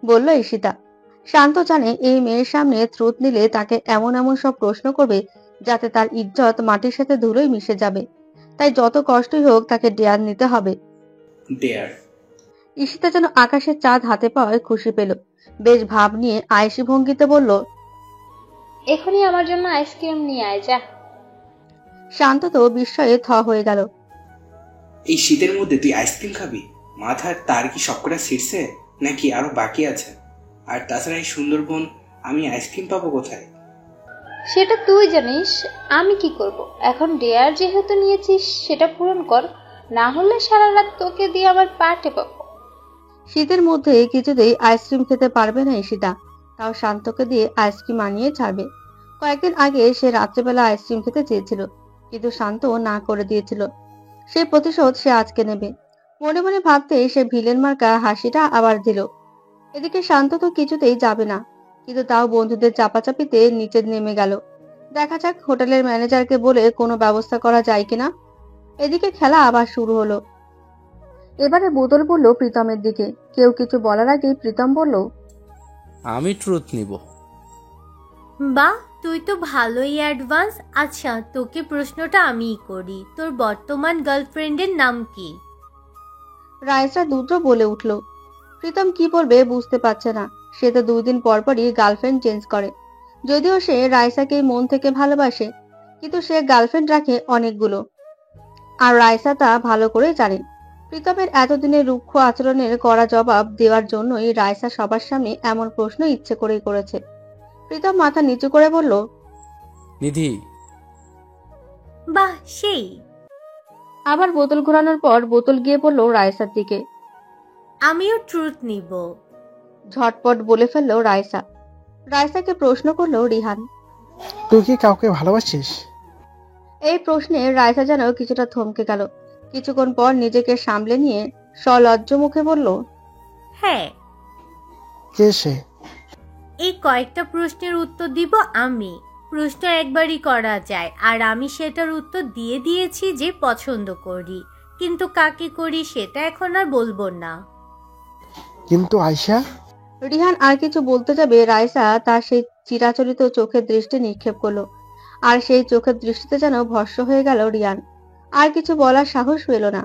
বলল ঈশিতা। শান্ত জানে এই মেয়ের সামনে ট্রুথ নিলে তাকে এমন এমন সব প্রশ্ন করবে যাতে তার ইজ্জত মাটির সাথে ধুলোয় মিশে যাবে। তাই যত কষ্টই হোক তাকে ডেয়ার নিতে হবে। ডেয়ার। ঈশিতা যেন আকাশের চাঁদ হাতে পাওয়ায় খুশি পেল। বেশ ভাব নিয়ে আয়েশি ভঙ্গিতে বলল, এখনই আমার জন্য আইসক্রিম নিয়ে আয় যা। শান্ত তো বিস্ময়ে থ হয়ে গেল। এই শীতের মধ্যে তুই আইসক্রিম খাবি? মাথার তার কি সবকটা ছিঁড়ছে নাকি আরো বাকি আছে? আর তাছাড়া এই সুন্দরবন, আমি আইসক্রিম পাবো কোথায়? সেটা তুই জানিস, আমি কি করব। এখন ডেয়ার যেহেতু নিয়েছিস সেটা পূরণ কর, না হলে সারা রাত তোকে দিয়ে আমার পা টেপাবো। শীতের মধ্যে কিছুতেই আইসক্রিম খেতে পারবে না ঈশিতা, তাও শান্তকে দিয়ে আইসক্রিম আনিয়ে ছাড়বে। কয়েকদিন আগে সে রাত্রেবেলা আইসক্রিম খেতে চেয়েছিল, কিন্তু শান্ত না করে দিয়েছিল। সেই প্রতিশোধ সে আজকে নেবে। মনে মনে ভাবতে সে ভিলেন মার্কা হাসিটা আবার দিল। এদিকে শান্ত তো কিছুতেই যাবে না, কিন্তু তাও বন্ধুদের চাপাচাপিতে নিচে নেমে গেল। দেখা যাক হোটেলের ম্যানেজারকে বলে কোনো ব্যবস্থা করা যায় কিনা। এদিকে খেলা আবার শুরু হলো। এবারে বোতল পড়ল প্রীতমের দিকে। কেউ কিছু বলার আগেই প্রীতম বলল, আমি ট্রুথ নিব। বাহ, তুই তো ভালোই অ্যাডভান্স। আচ্ছা, তোকে প্রশ্নটা আমিই করি, তোর বর্তমান গার্লফ্রেন্ডের নাম কি? রায়সা দ্রুত বলে উঠল। প্রীতম কি বলবে বুঝতে পারছে না। সে তো 2 দিন পর পরই গার্লফ্রেন্ড চেঞ্জ করে। যদিও সে রায়সাকে মন থেকে ভালোবাসে, কিন্তু সে গার্লফ্রেন্ড রাখে অনেকগুলো। আর রায়সা তা ভালো করে জানে। প্রীতমের এতদিনের রুক্ষ আচরণের কড়া জবাব দেওয়ার জন্যই রায়সা সবার সামনে এমন প্রশ্ন ইচ্ছে করেই করেছে। প্রীতম মাথা নিচু করে বলল, নিধি। বাহ, সেই। আবার বোতল ঘোরানোর পর বোতল গিয়ে পড়লো রায়সার দিকে। আমিও ট্রুথ নিব, ঝটপট বলে ফেললো রায়সা। রায়সাকে প্রশ্ন করলো রিহান, তুই কি কাউকে ভালোবাসিস? এই প্রশ্নে রায়সা যেন কিছুটা থমকে গেল। কিছুক্ষণ পর নিজেকে সামলে নিয়ে সলজ্জ মুখে বলল, হ্যাঁ। কে সে? এই কয়েকটা প্রশ্নের উত্তর দিব আমি। প্রশ্ন একবারই করা যায়, আর আমি সেটার উত্তর দিয়ে দিয়েছি যে পছন্দ করি, কিন্তু কাকে করি সেটা এখন আর বলবো না। কিন্তু আয়শা, রিহান আর কিছু বলতে যাবে, রাইসা তার সেই চিরাচরিত চোখের দৃষ্টি নিক্ষেপ করলো। আর সেই চোখের দৃষ্টিতে যেন ভস্ম হয়ে গেল রিয়ান। আর কিছু বলার সাহস পেল না।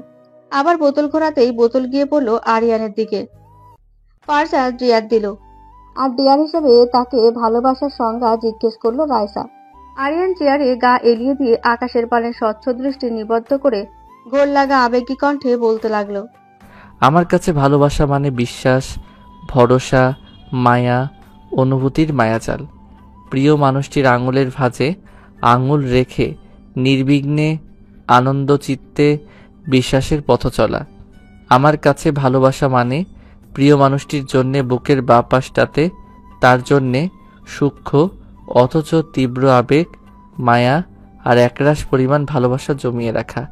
আবার বোতল ঘোরাতেই বোতল গিয়ে পড়লো আরিয়ানের দিকে। ফারজাদ রিয়াদ দিল, আর ডিয়ার হিসেবে তাকে ভালোবাসার সংজ্ঞা জিজ্ঞেস করলো রাইসা। আরিয়ান চেয়ারে গা এলিয়ে দিয়ে আকাশের পানে স্বচ্ছ দৃষ্টি নিবদ্ধ করে ঘোর লাগা আবেগী কণ্ঠে বলতে লাগলো, আমার কাছে ভালোবাসা মানে বিশ্বাস, ভরসা, মায়া, অনুভূতির মায়াজাল। প্রিয় মানুষটির আঙুলের ভাঁজে আঙুল রেখে নির্বিঘ্নে আনন্দ চিত্তে বিশ্বাসের পথ চলা। আমার কাছে ভালোবাসা মানে প্রিয় মানুষটির জন্যে বুকের বাঁ পাশটাতে তার জন্যে সূক্ষ্ম অথচ তীব্র আবেগ, মায়া আর একরাশ পরিমাণ ভালোবাসা জমিয়ে রাখা।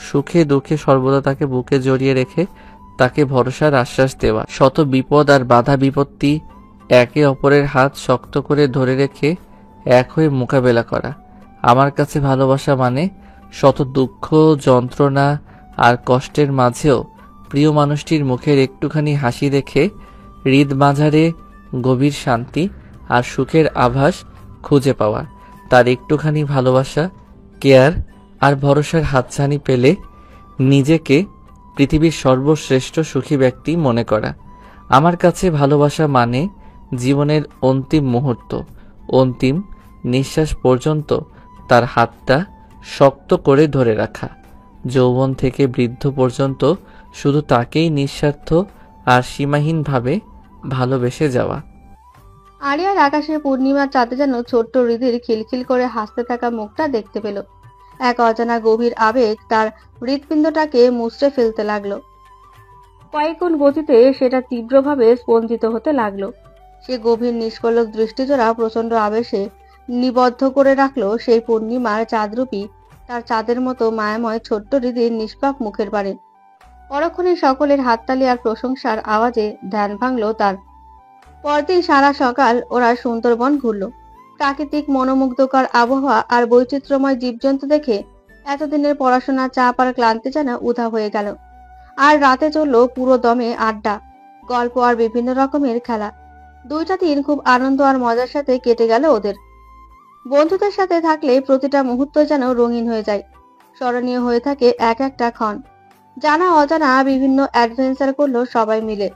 সুখে দুঃখে সর্বদা তাকে বুকে জড়িয়ে রেখে তাকে ভরসার আশ্বাস দেওয়া। শত বিপদ আর বাধা বিপত্তি একে অপরের হাত শক্ত করে ধরে রেখে এক হয়ে মোকাবেলা করা। আমার কাছে ভালোবাসা মানে শত দুঃখ, যন্ত্রণা আর কষ্টের মাঝেও প্রিয় মানুষটির মুখের একটুখানি হাসি দেখে হৃদ মাঝারে গভীর শান্তি আর সুখের আভাস খুঁজে পাওয়া। তার একটুখানি ভালোবাসা, কেয়ার আর ভরসার হাতছানি পেলে নিজেকে পৃথিবীর সর্বশ্রেষ্ঠ সুখী ব্যক্তি মনে করা। আমার কাছে ভালোবাসা মানে জীবনের অন্তিম মুহূর্ত, অন্তিম নিঃশ্বাস পর্যন্ত তার হাতটা শক্ত করে ধরে রাখা। যৌবন থেকে বৃদ্ধ পর্যন্ত শুধু তাকেই নিঃস্বার্থ আর সীমাহীনভাবে ভালোবেসে যাওয়া। আরিয়ান আকাশের পূর্ণিমার চাঁদে যেন ছোট্ট হৃদির খিলখিল করে হাসতে থাকা মুখটা দেখতে পেল। এক অজানা গভীর আবেগ তার হৃৎপিণ্ডটাকে মুচড়ে ফেলতে লাগলো। কয়েক গুণ গতিতে সেটা তীব্রভাবে স্পন্দিত হতে লাগলো। সে গভীর নিষ্কলক দৃষ্টিজোড়া প্রচন্ড আবেশে নিবদ্ধ করে রাখলো সেই পূর্ণিমার চাঁদরূপী তার চাঁদের মতো মায়াময় ছোট্ট হৃদির নিষ্পাপ মুখের পারে। পরক্ষণে সকলের হাততালি আর প্রশংসার আওয়াজে ধ্যান ভাঙলো তার। পরদিন সারা সকাল ওরা সুন্দরবন ঘুরল। প্রাকৃতিক মনোমুগ্ধকর আবহাওয়া আর বৈচিত্র্যময় জীবজন্তু দেখে এতদিনের পড়াশোনা, চাপ আর ক্লান্তি যেন উধাও হয়ে গেল। আর রাতে চলল পুরো দমে আড্ডা, গল্প আর বিভিন্ন রকমের খেলা। 2টা দিন খুব আনন্দ আর মজার সাথে কেটে গেল ওদের। বন্ধুদের সাথে থাকলে প্রতিটা মুহূর্ত যেন রঙিন হয়ে যায়, স্মরণীয় হয়ে থাকে এক একটা ক্ষণ। জানা অজানা বিভিন্ন অ্যাডভেঞ্চার করলো সবাই মিলে।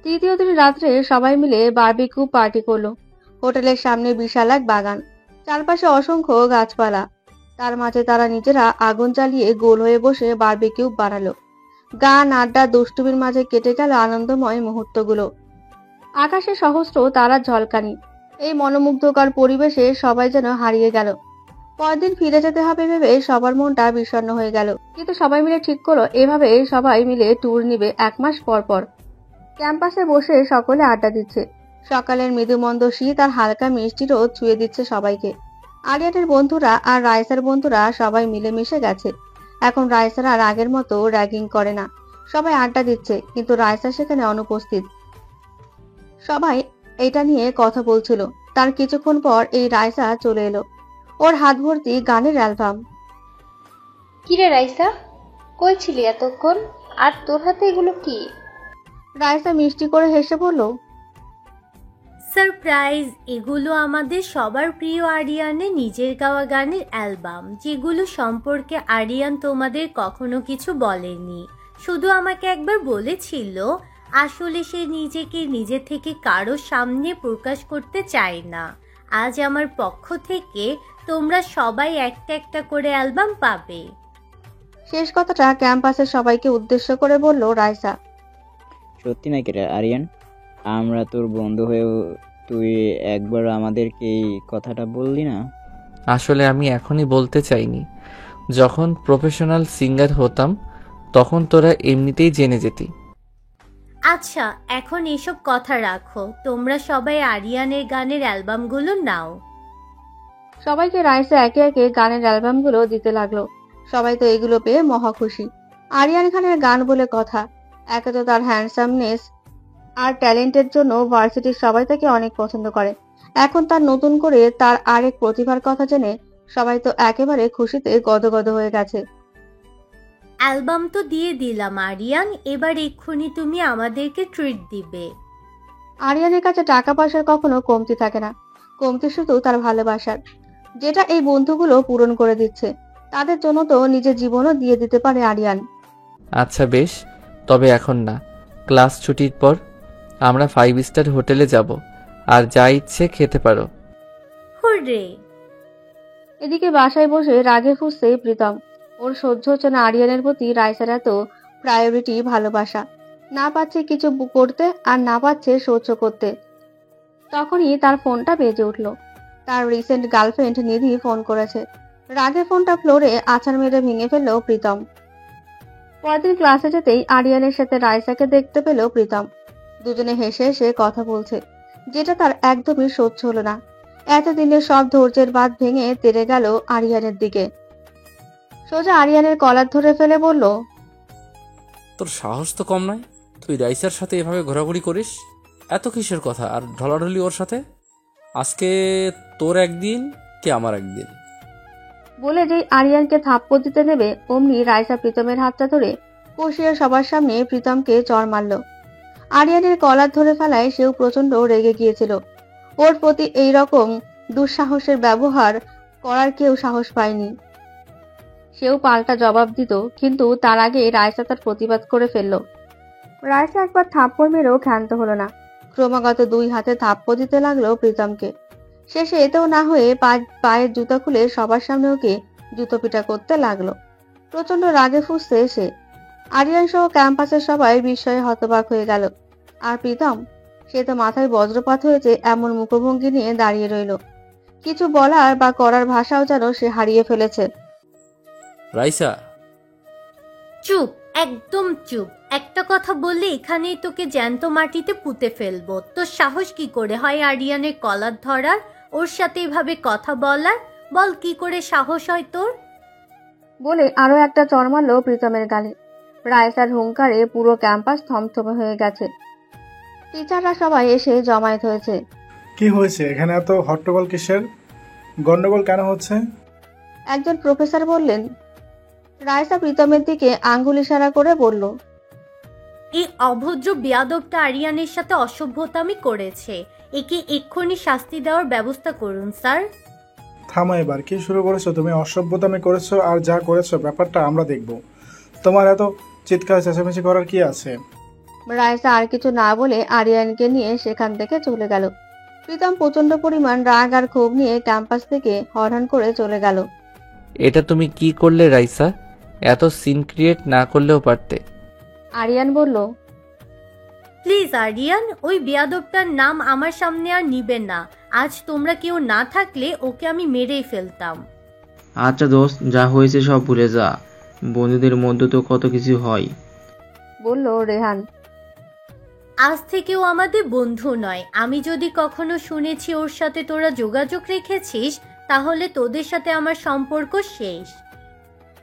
তৃতীয় দিন রাত্রে সবাই মিলে বারবিকিউ পার্টি করলো। হোটেলের সামনে বিশাল এক বাগান, চারপাশে অসংখ্য গাছপালা। তার মাঝে তারা নিজেরা আগুন জ্বালিয়ে গোল হয়ে বসে বারবিকিউ বানালো। গান, আড্ডা, দুষ্টুমির মাঝে কেটে গেল আনন্দময় মুহূর্তগুলো। আকাশে সহস্র তারার ঝলকানি। এই মনোমুগ্ধকর পরিবেশে সবাই যেন হারিয়ে গেল। পরদিন ফিরে যেতে হবে ভেবে সবার মনটা বিষণ্ণ হয়ে গেল। কিন্তু সবাই মিলে ঠিক করলো এভাবে সবাই মিলে ট্যুর নিবে 1 মাস পর পর। ক্যাম্পাসে বসে সকলে আড্ডা দিচ্ছে। সকালের মৃদুমন্দ শীত আর হালকা মিষ্টি রোদ ছুঁয়ে দিচ্ছে সবাইকে। আরিয়ানের বন্ধুরা আর রাইসার বন্ধুরা সবাই মিলেমিশে গেছে। এখন রাইসার আর আগের মতো র্যাগিং করে না। সবাই আড্ডা দিচ্ছে, কিন্তু রাইসা সেখানে অনুপস্থিত। সবাই এটা নিয়ে কথা বলছিল। তার কিছুক্ষণ পর এই রাইসা চলে এলো। ওর হাত ভর্তি গানের অ্যালবাম। কিরে রাইসা, কই ছিলি এতক্ষণ? আর তোর হাতে এগুলো কি? রাইসা মিষ্টি করে হেসে বলল, সারপ্রাইজ, এগুলো আমাদের সবার প্রিয় আরিয়ানের নিজের গাওয়া গানের অ্যালবাম, যেগুলো সম্পর্কে আরিয়ান তোমাদের কখনো কিছু বলেনি। শুধু আমাকে একবার বলেছিল আসলে সে নিজেকে নিজে থেকে কারো সামনে প্রকাশ করতে চায় না। আজ আমার পক্ষ থেকে তোমরা সবাই একটা একটা করে অ্যালবাম পাবে। শেষ কথাটা ক্যাম্পাসের সবাইকে উদ্দেশ্য করে বলল রাইসা। সত্যি নাকি রে আরিয়ান? আমরা তোর বন্ধু হয়েও তুই একবার আমাদেরকে এই কথাটা বললি না? আসলে আমি এখনই বলতে চাইনি। যখন প্রফেশনাল সিঙ্গার হতাম তখন তোরা এমনিতেই জেনে যেতি। আচ্ছা, এখন এসব কথা রাখো। তোমরা সবাই আরিয়ানের গানের অ্যালবামগুলো নাও। সবাইকে রাইসা একে একে গানের অ্যালবামগুলো দিতে লাগলো। সবাই তো এগুলো পেয়ে মহা খুশি। আরিয়ান খানের গান বলে কথা, একে তো তার হ্যান্ডসামনেস, আর ট্যালেন্টের জন্য ভার্সিটির সবাই তাকে অনেক পছন্দ করে। এখন তার নতুন করে তার আরেক প্রতিভার কথা জেনে সবাই তো একেবারে খুশিতে গদগদ হয়ে গেছে। অ্যালবাম তো দিয়ে দিলাম আরিয়ান, এবার এক্ষুনি তুমি আমাদেরকে ট্রিট দিবে। আরিয়ানের কাছে টাকা পয়সার কখনো কমতি থাকে না, কমতি শুধু তার ভালোবাসার, যেটা এই বন্ধুগুলো পূরণ করে দিচ্ছে। তাদের জন্য তো নিজের জীবনও দিয়ে দিতে পারে আরিয়ান। আচ্ছা বেশ, তবে এখন না, ক্লাস ছুটির পর আমরা 5 স্টার হোটেলে যাব, আর যা ইচ্ছে খেতে পারো। হুররে! এদিকে বাসায় বসে রাগে ফুঁসছে প্রীতম। ওর সহ্য হচ্ছে না আরিয়ানের প্রতি রাইসার এত প্রায়োরিটি ভালোবাসা। না পাচ্ছে কিছু করতে আর না পাচ্ছে সহ্য করতে। তখনই তার ফোনটা বেজে উঠল। তার রিসেন্ট গার্লফ্রেন্ড নিধি ফোন করেছে। রাগে ফোনটা ফ্লোরে আছাড় মেরে ভেঙে ফেলল প্রীতম। পরদিন ক্লাসে যেতেই আরিয়ানের সাথে রাইসাকে দেখতে পেল প্রীতম। দুজনে হেসে হেসে কথা বলছে, যেটা তার একদমই সহ্য হলো না। এতদিনের সব ধৈর্যের বাঁধ ভেঙে তেড়ে গেল আরিয়ানের দিকে। সোজা আরিয়ানের কলার ধরে ফেলে বলল, তোর সাহস তো কম নয়, তুই রাইসার সাথে এভাবে ঘোরাঘুরি করিস? এত কিসের কথা আর ঢলাঢলি ওর সাথে? আজকে তোর একদিন কি আমার একদিন। বলে যেই আরিয়ানকে থাপ্পড় দিতে নেবে অমনি রাইসা প্রীতমের হাতটা ধরে কষিয়ে সবার সামনে প্রীতমকে চড় মারল। আরিয়ানের কলার ধরে ফেলায় সেও প্রচন্ড রেগে গিয়েছিল। ওর প্রতি এই রকম দুঃসাহসের ব্যবহার করার কেউ সাহস পায়নি। সেও পাল্টা জবাব দিত, কিন্তু তার আগে রাইসা তার প্রতিবাদ করে ফেলল। রাইসা একবার থাপ্পড় মেরেও ক্ষান্ত হলো না, ক্রমাগত 2 হাতে থাপ্পড় দিতে লাগলো প্রীতমকে। শেষে এতেও না হয়ে পায়ের জুতা খুলে সবার সামনে ওকে জুতো পিটা করতে লাগলো। প্রচন্ড রাগে ফুঁসছে সে। আরিয়ান সহ ক্যাম্পাসের সবাই বিস্ময়ে হতবাক হয়ে গেল। আর প্রীতম, সে তো মাথায় বজ্রপাত হয়েছে এমন মুখভঙ্গি নিয়ে দাঁড়িয়ে রইল। কিছু বলার বা করার ভাষাও যেন সে হারিয়ে ফেলেছে। রাইসা! চুপ, একদম চুপ। একটা কথা বললে এখানেই তোকে জ্যান্ত মাটিতে পুঁতে ফেলবো। তোর সাহস কি করে হয় আরিয়ানের কলার ধরার, ওর সাথে এভাবে কথা বলার? বল কি করে সাহস হয় তোর? বলে আরো একটা চড় মারল প্রীতমের গালে। রাইসার হুঙ্কারে পুরো ক্যাম্পাস থমথমে হয়ে গেছে। টিচাররা সবাই এসে জমায়েত হয়েছে। কি হয়েছে এখানে? এত হট্টগোল কিসের? গন্ডগোল কেন হচ্ছে? একজন প্রফেসর বললেন। রাইসা প্রীতমের দিকে আঙ্গুল ইশারা করে বলল, এই অভদ্র বেয়াদবটা আরিয়ানের সাথে অসভ্যতামি করেছে। একে এক্ষুনি শাস্তি দেওয়ার ব্যবস্থা করুন স্যার। থামো এবার, কি শুরু করেছো তুমি? অসভ্যতামি করেছো আর যা করেছো ব্যাপারটা আমরা দেখব। তোমার এত চিৎকার চেঁচামেচি করার কি আছে? রাইসা আর কিছু না বলে আরিয়ানকে নিয়ে সেখান থেকে চলে গেল। প্রীতম প্রচন্ড পরিমাণ রাগ আর ক্ষোভ নিয়ে ক্যাম্পাস থেকে হরহন করে চলে গেল। এটা তুমি কি করলে রাইসা? এত সিন ক্রিয়েট না করলেও পারতে। আরিয়ান বলল, প্লিজ আরিয়ান, ওই বেয়াদবটার নাম আমার সামনে আর নিবেন না। আজ তোমরা কেউ না থাকলে ওকে আমি মেরেই ফেলতাম। আচ্ছা দোস্ত, যা হয়েছে সব ভুলে যা। বন্ধুদের মধ্যে তো কত কিছু হয়, বলল রেহান। আজ থেকে ও আমাদের বন্ধু নয়। আমি যদি কখনো শুনেছি ওর সাথে তোরা যোগাযোগ রেখেছিস, তাহলে তোদের সাথে আমার সম্পর্ক শেষ।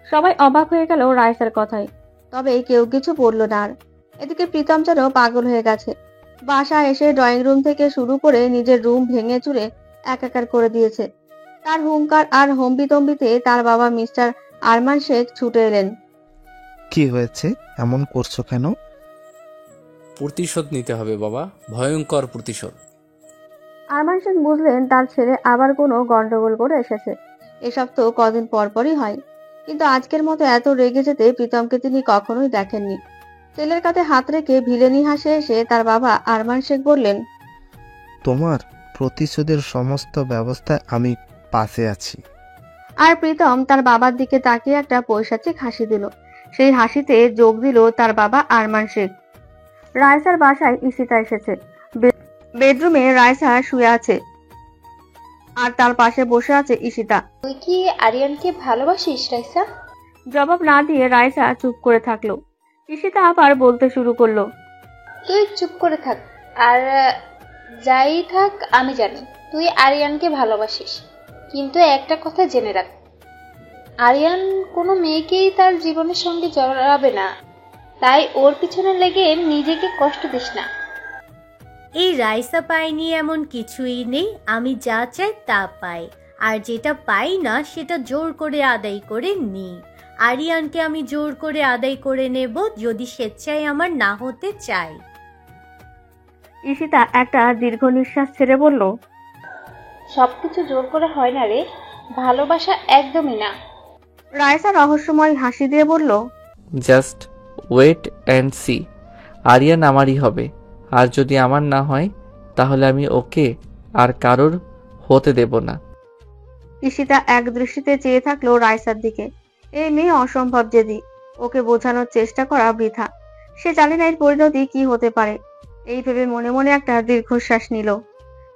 সবাই অবাক হয়ে গেল রাইসার কথায়, তবে কেউ কিছু বলল না। আর এদিকে প্রীতম যেন পাগল হয়ে গেছে। বাসা এসে ড্রয়িং রুম থেকে শুরু করে নিজের রুম ভেঙে চুরে একাকার করে দিয়েছে। তার হুঙ্কার আর হম্বিতম্বিতে তার বাবা মিস্টার আরমান শেখ ছুটে এলেন। কি হয়েছে? এমন করছো কেন? প্রতিশোধ নিতে হবে বাবা, ভয়ঙ্কর প্রতিশোধ। আরমান শেখ বুঝলেন তার ছেলে আবার কোনো গন্ডগোল করে এসেছে। এসব তো কদিন পরপরই হয়, কিন্তু আজকের মতো এত রেগে যেতে প্রীতমকে তিনি কখনোই দেখেননি। ছেলের কাঁধে হাত রেখে ভিলেনি হাসে এসে তার বাবা আরমান শেখ বললেন, তোমার প্রতিশোধের সমস্ত ব্যবস্থায় আমি পাশে আছি। আর প্রীতম তার বাবার দিকে তাকিয়ে একটা পৈশাচিক হাসি দিল। সেই হাসিতে যোগ দিল তার বাবা আরমান শেখ। রাইসার বাসায় ঈশিতা এসেছে। বেডরুমে রাইসা শুয়ে আছে আর তার পাশে বসে আছে ঈশিতা। তুই কি আরিয়ানকে ভালোবাসিস রাইসা? জবাব না দিয়ে রাইসা চুপ করে থাকলো। ঈশিতা আবার বলতে শুরু করলো, তুই চুপ করে থাক, আর যাই থাক আমি জানি তুই আরিয়ানকে ভালোবাসিস। কিন্তু একটা কথা জেনে রাখ, আরিয়ান কোনো মেয়েকেই তার জীবনের সঙ্গে জড়াবে না। তাই ওর পিছনে লেগে নিজেকে কষ্ট দিস না। এই রাইসা পাইনি এমন কিছুই নেই, আমি যা চাই তা পাই, আর যেটা পাই না সেটা জোর করে আদায় করে নিই। আরিয়ানকে আমি জোর করে আদায় করে নেব যদি স্বেচ্ছায় আমার না হতে চাই। ঈশিতা একটা দীর্ঘ নিঃশ্বাস ছেড়ে বলল, সবকিছু জোর করে হয় না রে, ভালোবাসা একদমই না। রাইসা রহস্যময় হাসি দিয়ে বলল, just wait and see. Aryan আমারই হবে, আর যদি আমার না হয় তাহলে আমি ওকে আর কারোর হতে দেব না। ঈশিতা এক দৃষ্টিতে চেয়ে থাকলো রাইসার দিকে। এই মেয়ে অসম্ভব জেদি, ওকে বোঝানোর চেষ্টা করা বৃথা। সে জানে না এর পরিণতি কি হতে পারে। এই ভেবে মনে মনে একটা দীর্ঘশ্বাস নিল।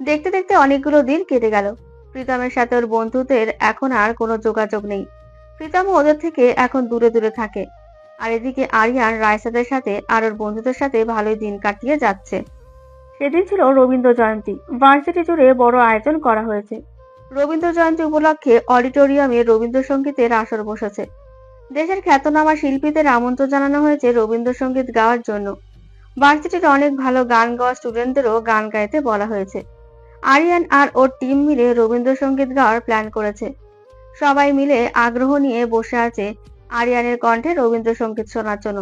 দেখতে দেখতে অনেকগুলো দিন কেটে গেল। প্রীতমের সাথে ওর বন্ধুদের এখন আর কোনো যোগাযোগ নেই। প্রীতম ওদের থেকে এখন দূরে দূরে থাকে। আর এদিকে আরিয়ান রাইসাদের সাথে আর ওর বন্ধুদের সাথে ভালোই দিন কাটিয়ে যাচ্ছে। সেদিন ছিল রবীন্দ্র জয়ন্তী। ভার্সিটি জুড়ে বড় আয়োজন করা হয়েছে। রবীন্দ্র জয়ন্তী উপলক্ষে অডিটোরিয়ামে রবীন্দ্রসঙ্গীতের আসর বসেছে। দেশের খ্যাতনামা শিল্পীদের আমন্ত্রণ জানানো হয়েছে রবীন্দ্রসঙ্গীত গাওয়ার জন্য। ভার্সিটির অনেক ভালো গান গাওয়া স্টুডেন্টদেরও গান গাইতে বলা হয়েছে। আরিয়ান আর ওর টিম মিলে রবীন্দ্রসঙ্গীত গাওয়ার প্ল্যান করেছে। সবাই মিলে আগ্রহ নিয়ে বসে আছে আরিয়ানের কণ্ঠে রবীন্দ্রসঙ্গীত শোনার জন্য।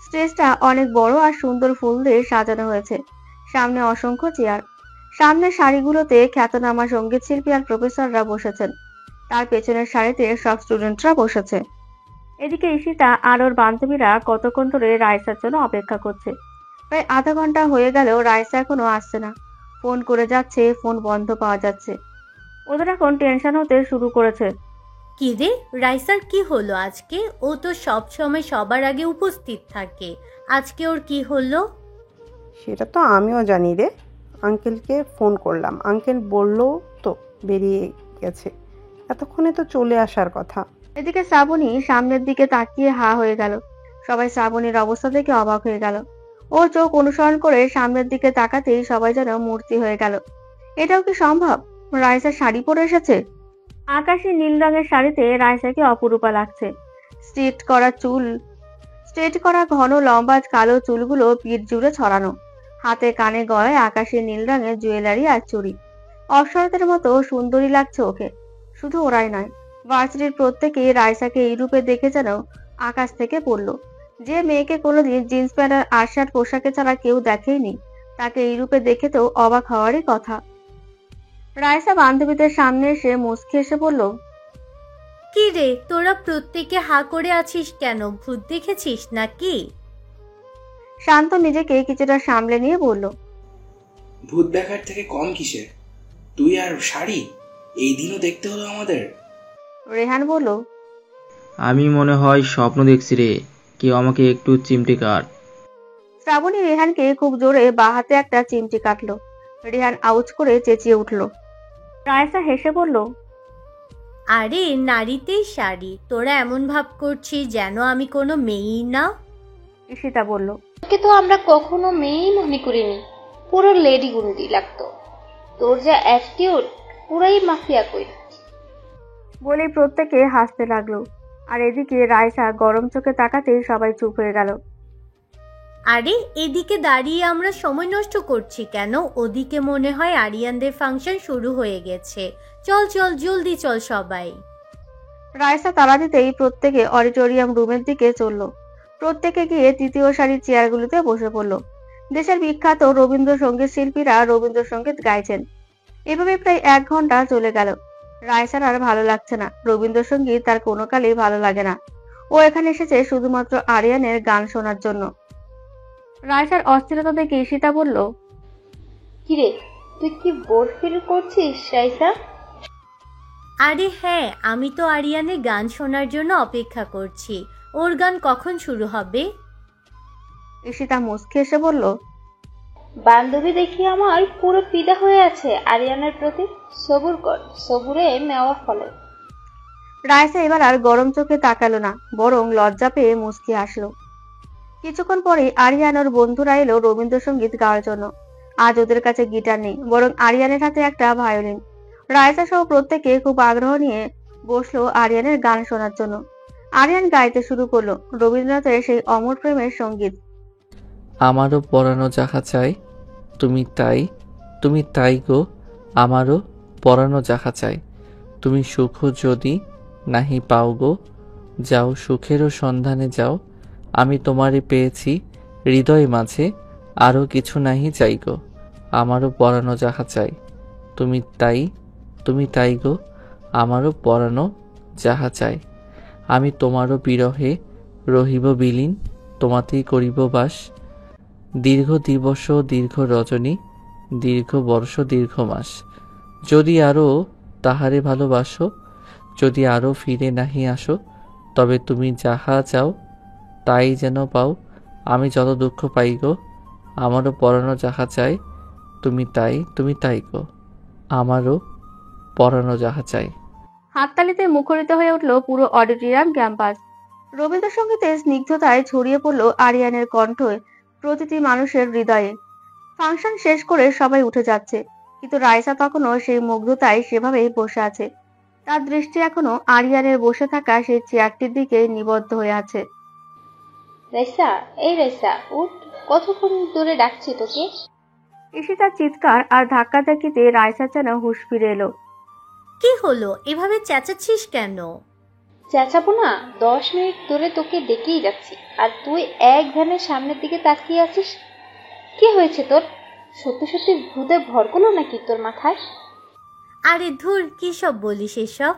স্টেজটা অনেক বড় আর সুন্দর ফুল দিয়ে সাজানো হয়েছে। সামনে অসংখ্য চেয়ার। সামনের সারিগুলোতে খ্যাতনামা সঙ্গীত শিল্পী আর প্রফেসররা বসেছেন। তার পেছনের সারিতে সব স্টুডেন্টরা বসেছে। এদিকে ঈশিতা আর ওর বান্ধবীরা কতক্ষণ ধরে রাইসার জন্য অপেক্ষা করছে। প্রায় আধা ঘন্টা হয়ে গেলেও রাইসা এখনো আসছে না। ফোন করে যাচ্ছে, ফোন বন্ধ পাওয়া যাচ্ছে। ওদের এখন টেনশন হতে শুরু করেছে। কি রে, রাইসার কি হলো আজকে? ও তো সব সময় সবার আগে উপস্থিত থাকে, আজকে ওর কি হলো? সেটা তো আমিও জানি রে। আঙ্কেলকে ফোন করলাম, আঙ্কেল বললো তো বেরিয়ে গেছে, এতক্ষণে তো চলে আসার কথা। এদিকে শ্রাবণী সামনের দিকে তাকিয়ে হা হয়ে গেল। সবাই শ্রাবণীর অবস্থা দেখে অবাক হয়ে গেল। ও চোখ অনুসরণ করে সামনের দিকে তাকাতেই সবাই যেন মূর্তি হয়ে গেল। এটাও কি সম্ভব? রাইসা শাড়ি পরে এসেছে। আকাশী নীল রঙের শাড়িতে রাইসাকে অপরূপা লাগছে। স্ট্রেট করা ঘন লম্বা কালো চুলগুলো পিঠ জুড়ে ছড়ানো। হাতে কানে গলায় আকাশী নীল রঙের জুয়েলারি আর চুড়ি। অপ্সরাদের মতো সুন্দরী লাগছে ওকে। শুধু ওরাই নয়, ভার্সিটির প্রত্যেকেই রাইসাকে এই রূপে দেখে যেন আকাশ থেকে পড়লো। যে মেয়েকে কোনোদিন জিন্স প্যান্ট আর আশার্ট পোশাকে ছাড়া কেউ দেখেইনি, তাকে এই রূপে দেখে তো অবাক হওয়ারই কথা। রাইসা বান্ধবীদের সামনে এসে মুচকি এসে বলল, কি রে, তোরা প্রত্যেকে হা করে আছিস কেন? ভূত দেখেছিস নাকি? শান্ত নিজেকে কিছুটা সামলে নিয়ে বলল, ভূত দেখার থেকে কম কিসের? তুই আর শাড়ি, এই দিনও দেখতে হলো আমাদের। রেহান বলল, আমি মনে হয় স্বপ্ন দেখছি রে, কেউ আমাকে একটু চিমটি কাট। শ্রাবণী রেহানকে খুব জোরে বাঁ হাতে একটা চিমটি কাটলো। রেহান আউচ করে চেঁচিয়ে উঠল। রাইসা হেসে বলল, আরে নারীতেই শাড়ি, তোরা এমন ভাব করছিস যেন আমি কোনো মেয়েই না। ঈশিতা বলল, তোকে তো আমরা কখনো মেয়েই মনে করিনি, পুরো লেডি গুন্ডি লাগতো। তোর যা অ্যাটিটিউড, পুরাই মাফিয়া কই। বলেই প্রত্যেকে হাসতে লাগলো। আর এদিকে রাইসা গরম চোখে তাকাতেই সবাই চুপ হয়ে গেল। আরে এদিকে দাঁড়িয়ে আমরা সময় নষ্ট করছি কেন? ওদিকে মনে হয় আরিয়ানদের ফাংশন শুরু হয়ে গেছে। চল চল, জলদি চল সবাই। রাইসা তালা দিতেই প্রত্যেকে অডিটোরিয়াম রুমের দিকে চলল। প্রত্যেকে গিয়ে তৃতীয় সারির চেয়ারগুলোতে বসে পড়ল। দেশের বিখ্যাত রবীন্দ্রসঙ্গীত শিল্পীরা রবীন্দ্রসঙ্গীত গাইছেন। এভাবে প্রায় 1 ঘন্টা চলে গেল। রাইসার আর ভালো লাগছে না। রবীন্দ্রসঙ্গীত তার কোনো কালেই ভালো লাগে না। ও এখানে এসেছে শুধুমাত্র আরিয়ানের গান শোনার জন্য। রাইসার অস্থিরতা দেখে ঈশিতা বলল, কিরে, তুই কি বোর ফিল করছিস রাইসা? আরে হ্যাঁ, আমি তো আরিয়ানের গান শোনার জন্য অপেক্ষা করছি। ওর গান কখন শুরু হবে? ঈশিতা মুচকি এসে বলল, বান্ধবী দেখি আমার পুরো ফিদা হয়ে আছে আরিয়ানের প্রতি। সবুর কর, সবুরে নেওয়া ফলে। রাইসা এবার আর গরম চোখে তাকালো না, বরং লজ্জা পেয়ে মুচকি আসলো। কিছুক্ষণ পরে আরিয়ান ওর বন্ধুরা এলো রবীন্দ্রসঙ্গীত গাওয়ার জন্য। আজ ওদের কাছে গিটার নেই, বরং আরিয়ানের হাতে একটা ভায়োলিন। রাইসা সহ প্রত্যেকে খুব আগ্রহ নিয়ে বসলো আরিয়ানের গান শোনার জন্য। আরিয়ান গাইতে শুরু করলো রবীন্দ্রনাথের সেই অমর প্রেমের সঙ্গীত। আমারও পরানো যাহা চাই, তুমি তাই গো, আমারও পরানো যাহা চাই। তুমি সুখ যদি নাহি পাও গো, যাও সুখেরও সন্ধানে যাও। আমি তোমারে পেয়েছি হৃদয় মাঝে, আরও কিছু নাহি চাই গো, আমারও পরানো যাহা চাই। তুমি তাই গো, আমারও পরানো যাহা চাই। আমি তোমারও বিরহে রহিব বিলীন, তোমাতেই করিব বাস। দীর্ঘ দিবস দীর্ঘ রজনী, দীর্ঘ বর্ষ দীর্ঘ মাস। যদি আরও তাহারে ভালোবাসো, যদি আরও ফিরে নাহি আসো, তবে তুমি যাহা চাও তাই যেন পাও। আমি যত দুঃখ পাই গো, আমারও পরানো যাহা চাই। তুমি তাই গো, আমারও পরানো যাহা চাই। হাততালিতে মুখরিত হয়ে উঠল পুরো অডিটোরিয়াম ক্যাম্পাস। রবীন্দ্রসঙ্গীতের স্নিগ্ধতায় ছড়িয়ে পড়ল আরিয়ানের কণ্ঠে প্রতিটি মানুষের হৃদয়ে। ফাংশন শেষ করে সবাই উঠে যাচ্ছে, কিন্তু রাইসা তখনও সেই মুগ্ধতায় সেভাবেই বসে আছে। তার দৃষ্টি এখনো আরিয়ানের বসে থাকা সেই চেয়ারটির দিকে নিবদ্ধ হয়ে আছে। রাইসা, এই রাইসা, উঠ, কতক্ষণ ধরে ডাকছি তোকে। ঈশিতার চিৎকার আর ধাক্কাধাক্কিতে রাইসা যেন হুঁশ ফিরে এলো। কি হলো, এভাবে চেঁচাচ্ছিস কেন? চেঁচাবো না? 10 মিনিট ধরে তোকে ডেকেই যাচ্ছি, আর তুই এক ধ্যানের সামনের দিকে তাকিয়ে আছিস। কি হয়েছে তোর? সত্যি সত্যি ভূতে ভর করলো নাকি তোর মাথায়? আরে ধুর, কি সব বলিস এসব?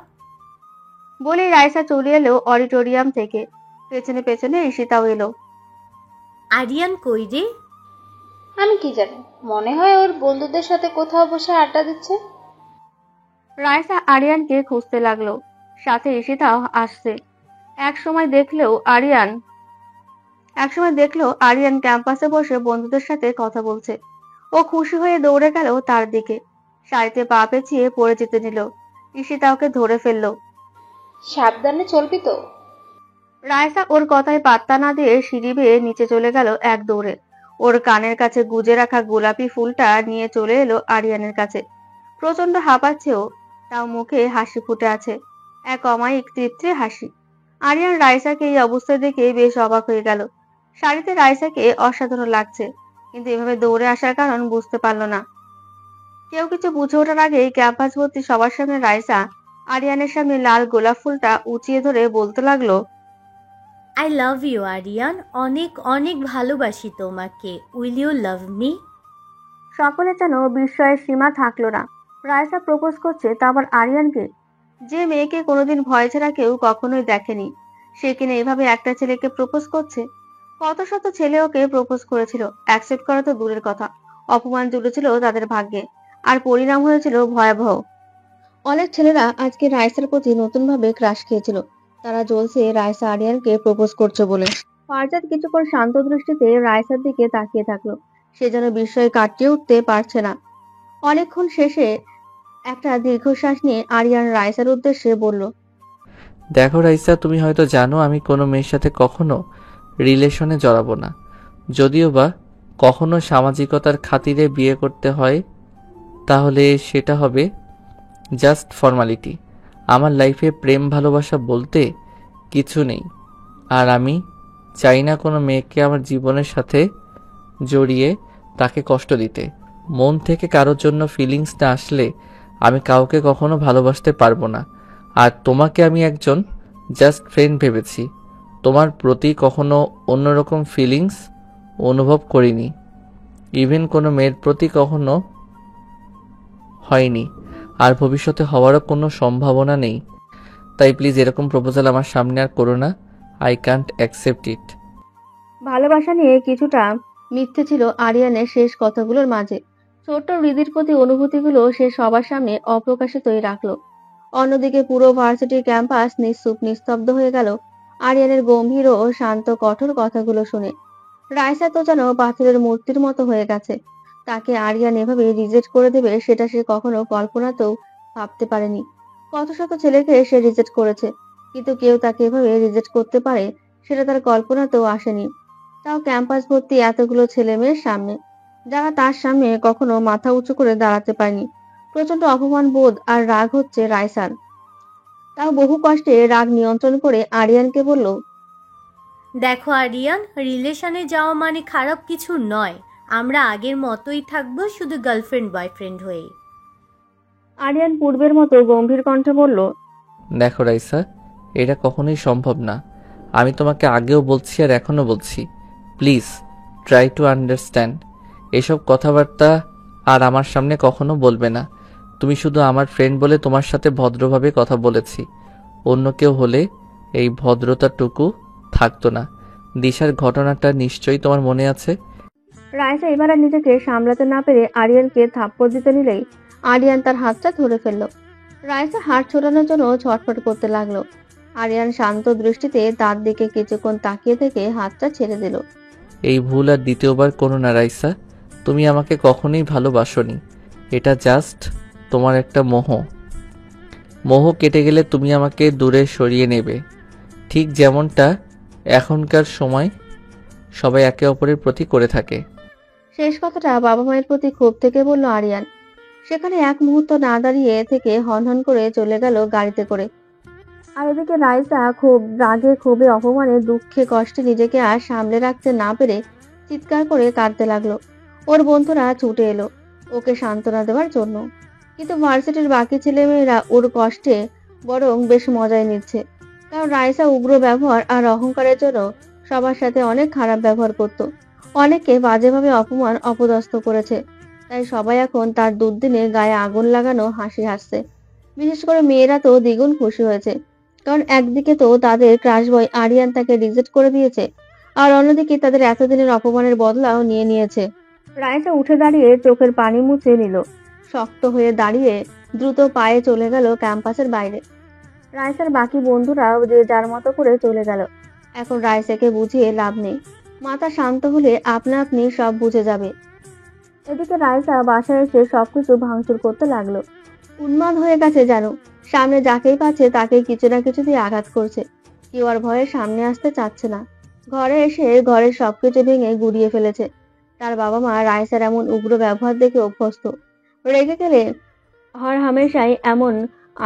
বলে রাইসা চলে এলো অডিটোরিয়াম থেকে। পেছনে পেছনে ঈশিতাও এলো। আরিয়ান কই রে? আমি কি জানি, মনে হয় ওর বন্ধুদের সাথে কোথাও বসে আড্ডা দিচ্ছে। রাইসা আরিয়ানকে খুঁজতে লাগলো, সাথে ঈশিতাও আসছে। এক সময় দেখলো আরিয়ান ক্যাম্পাসে বসে বন্ধুদের সাথে কথা বলছে। ও খুশি হয়ে দৌড়ে গেল তার দিকে, শাড়িতে পা পেঁচিয়ে পড়ে যেতে নিল। ঈশিতা ওকে ধরে ফেললো। সাবধানে চলবি তো। রাইসা ওর কথায় পাত্তা না দিয়ে সিঁড়ি বেয়ে নিচে চলে গেল এক দৌড়ে। ওর কানের কাছে গুজে রাখা গোলাপি ফুলটা নিয়ে চলে এলো আরিয়ানের কাছে। প্রচন্ড হাঁপাচ্ছেও, তাও মুখে হাসি ফুটে আছে, এক অমায়িক তৃপ্তির হাসি। আরিয়ান রাইসাকে এই অবস্থায় দেখে বেশ অবাক হয়ে গেল। শাড়িতে রাইসাকে অসাধারণ লাগছে, কিন্তু এভাবে দৌড়ে আসার কারণ বুঝতে পারলো না। কেউ কিছু বুঝে ওঠার আগেই ক্যাম্পাস ভর্তি সবার সামনে রাইসা আরিয়ানের সামনে লাল গোলাপ ফুলটা উঁচিয়ে ধরে বলতে লাগলো, আই লাভ ইউ আরিয়ান, অনেক অনেক ভালোবাসি তোমাকে। Will you love me? সকলে যেন বিস্ময়ের সীমা থাকলো না। রাইসা প্রপোজ করছে, তা আবার আরিয়ানকে, যে মেয়েকে কোনোদিন ভয় ছাড়া কেউ কখনোই দেখেনি। সে কিনা এভাবে একটা ছেলেকে প্রপোজ করছে। কত শত ছেলে ওকে প্রপোজ করেছিল, অ্যাকসেপ্ট করা তো দূরের কথা, অপমান জুটেছিল তাদের ভাগ্যে, আর পরিণাম হয়েছিল ভয়াবহ। অনেক ছেলেরা আজকে রাইসার প্রতি নতুন ভাবে ক্রাশ খেয়েছিল। তারা জ্বলছে রাইসা আরিয়ানকে প্রপোজ করছে বলে। ফারজাদ কিছুক্ষণ শান্ত দৃষ্টিতে রাইসার দিকে তাকিয়ে থাকলো। সে যেন বিস্ময়ে কাটিয়ে উঠতে পারছে না। অনেকক্ষণ শেষে একটা দীর্ঘশ্বাস নিয়ে আরিয়ান রাইসার উদ্দেশ্যে বলল, দেখো রাইসা, তুমি হয়তো জানো আমি কোনো মেয়ের সাথে কখনো রিলেশনে জড়াবো না। যদিও বা কখনো সামাজিকতার খাতিরে বিয়ে করতে হয়, তাহলে সেটা হবে জাস্ট ফর্মালিটি। আমার লাইফে প্রেম ভালোবাসা বলতে কিছু নেই, আর আমি চাই না কোনো মেয়েকে আমার জীবনের সাথে জড়িয়ে তাকে কষ্ট দিতে। মন থেকে কারোর জন্য ফিলিংস না আসলে আমি কাউকে কখনো ভালোবাসতে পারবো না। আর তোমাকে আমি একজন জাস্ট ফ্রেন্ড ভেবেছি, তোমার প্রতি কখনো অন্যরকম ফিলিংস অনুভব করিনি, ইভেন কোনো মেয়ের প্রতি কখনো হয়নি, আর ভবিষ্যতে হওয়ারও কোনো সম্ভাবনা নেই। তাই প্লিজ এরকম প্রপোজাল আমার সামনে আর করো না। I can't accept it. ভালোবাসা নিয়ে কিছুটা মিথ্যে ছিল আরিয়ানের শেষ কথাগুলোর মাঝে। ছোট্ট হৃদির প্রতি অনুভূতিগুলো সে সবার সামনে অপ্রকাশিতই রাখলো। অন্যদিকে পুরো ভার্সিটি ক্যাম্পাস নিশ্চুপ নিস্তব্ধ হয়ে গেল আরিয়ানের গম্ভীর ও শান্ত কঠোর কথাগুলো শুনে। রাইসা তো যেন পাথরের মূর্তির মতো হয়ে গেছে। তাকে আরিয়ান এভাবে রিজেক্ট করে দেবে সেটা সে কখনো কল্পনাতেও ভাবতে পারেনি। কত শত ছেলেকে সে রিজেক্ট করেছে, কিন্তু কেউ তাকে এভাবে রিজেক্ট করতে পারে সেটা তার কল্পনাতেও আসেনি। তাও ক্যাম্পাস ভর্তি এতগুলো ছেলে মেয়ের সামনে, যারা তার সামনে কখনো মাথা উঁচু করে দাঁড়াতে পারেনি। প্রচন্ড অপমান বোধ আর রাগ হচ্ছে রাইসার। তাও বহু কষ্টে রাগ নিয়ন্ত্রণ করে আরিয়ানকে বলল, দেখো আরিয়ান, রিলেশনে যাওয়া মানে খারাপ কিছু নয়। আমরা আগের মতোই থাকবো, শুধু গার্লফ্রেন্ড বয়ফ্রেন্ড হয়ে। আরিয়ান পূর্বের মতো গম্ভীর কণ্ঠে বলল, দেখো রাইসা, এটা কখনোই সম্ভব না। আমি তোমাকে আগেও বলছি আর এখনও বলছি, প্লিজ ট্রাই টু আন্ডারস্ট্যান্ড। এসব কথাবার্তা আর আমার সামনে কখনো বলবে না। তুমি শুধু আমার ফ্রেন্ড বলে তোমার সাথে ভদ্রভাবে কথা বলেছি, অন্য কেউ হলে এই ভদ্রতাটুকু থাকতো না। দিশার ঘটনাটা নিশ্চয়ই তোমার মনে আছে। রাইসা এবার আর নিজেকে সামলাতে না পেরে আরিয়ানকে থাপ্পড় দিতে নিলেই আরিয়ান তার হাতটা ধরে ফেলল। রাইসা হাত ছোটানোর জন্য ছটফট করতে লাগলো। আরিয়ান শান্ত দৃষ্টিতে তার দিকে কিছুক্ষণ তাকিয়ে থেকে হাতটা ছেড়ে দিল। এই ভুল আর দ্বিতীয়বার করো না রাইসা। তুমি আমাকে কখনোই ভালোবাসোনি, এটা জাস্ট তোমার একটা মোহ কেটে গেলে তুমি আমাকে দূরে সরিয়ে নেবে, ঠিক যেমনটা এখনকার সময় সবাই একে অপরের প্রতি করে থাকে। শেষ কথাটা বাবা মায়ের প্রতি ক্ষোভ থেকে বলল আরিয়ান। সেখানে এক মুহূর্ত না দাঁড়িয়ে থেকে হনহন করে চলে গেল গাড়িতে করে। আর এদিকে রাইসা খুব রাগে ক্ষোভে অপমানে দুঃখে কষ্টে নিজেকে আর সামলে রাখতে না পেরে চিৎকার করে কাঁদতে লাগলো। ওর বন্ধুরা ছুটে এলো ওকে সান্ত্বনা দেওয়ার জন্য, কিন্তু ভার্সিটির বাকি ছেলেমেয়েরা ওর কষ্টে বরং বেশ মজাই নিচ্ছে। কারণ রাইসা উগ্র ব্যবহার আর অহংকারের জন্য সবার সাথে অনেক খারাপ ব্যবহার করত, অনেককে বাজেভাবে অপমান অপদস্থ করেছে। তাই সবাই এখন তার দুর্দিনে গায়ে আগুন লাগানো হাসি হাসছে। বিশেষ করে মেয়েরা তো দ্বিগুণ খুশি হয়েছে, কারণ একদিকে তো তাদের ক্রাশ বয় আরিয়ান তাকে রিজেক্ট করে দিয়েছে, আর অন্যদিকে তাদের এতদিনের অপমানের বদলাও নিয়ে নিয়েছে। রাইসা উঠে দাঁড়িয়ে চোখের পানি মুছে নিল, শক্ত হয়ে দাঁড়িয়ে দ্রুত পায়ে চলে গেল ক্যাম্পাসের বাইরে। রাইসার বাকি বন্ধুরাও যে যার মতো করে চলে গেল। এখন রাইসাকে বুঝিয়ে লাভ নেই, মাথা শান্ত হলে আপনা আপনি সব বুঝে যাবে। এদিকে রাইসা বাসায় এসে সবকিছু ভাঙচুর করতে লাগলো। উন্মাদ হয়ে গেছে যেন, সামনে যাকেই পাচ্ছে তাকে কিছু না কিছু দিয়ে আঘাত করছে। কেউ আর ভয়ে সামনে আসতে চাচ্ছে না। ঘরে এসে ঘরের সবকিছু ভেঙে গুড়িয়ে ফেলেছে। তার বাবা মা রাইসার এমন উগ্র ব্যবহার দেখে অভ্যস্ত। রেগে গেলে হর হামেশাই এমন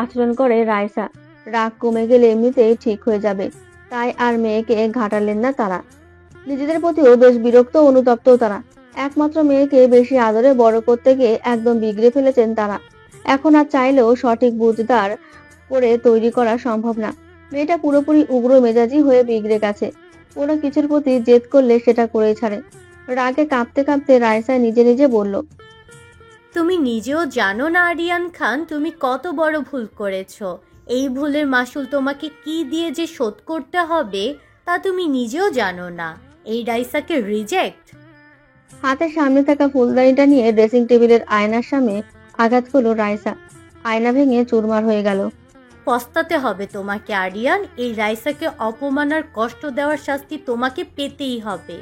আচরণ করে রাইসা। রাগ কমে গেলে এমনিতেই ঠিক হয়ে যাবে, তাই আর মেয়েকে ঘাটালেন না তারা। নিজেদের প্রতিও বেশ বিরক্ত অনুতপ্ত তারা। একমাত্র মেয়েকে বেশি আদরে বড় করতে গিয়ে একদম বিগড়ে ফেলেছেন তারা। এখন আর চাইলেও সঠিক বুঝদার করে তৈরি করা সম্ভব না। মেয়েটা পুরোপুরি উগ্র মেজাজি হয়ে বিগড়ে গেছে। কোনো কিছুর প্রতি জেদ করলে সেটা করেই ছাড়ে। রাগে কাঁপতে কাঁপতে রাইসা নিজে নিজে বলল, তুমি নিজেও জানো না আরিয়ান খান, তুমি কত বড় ভুল করেছো। এই ভুলের মাসুল তোমাকে কি দিয়ে যে শোধ করতে হবে তা তুমি নিজেও জানো না। এই রাইসাকে রিজেক্ট। হাতের সামনে থাকা ফুলদানিটা নিয়ে ড্রেসিং টেবিলের আয়নার সামনে আঘাত করলো রাইসা। আয়না ভেঙে চুরমার হয়ে গেল। পস্তাতে হবে তোমাকে আরিয়ান। এই রাইসাকে অপমান আর কষ্ট দেওয়ার শাস্তি তোমাকে পেতেই হবে।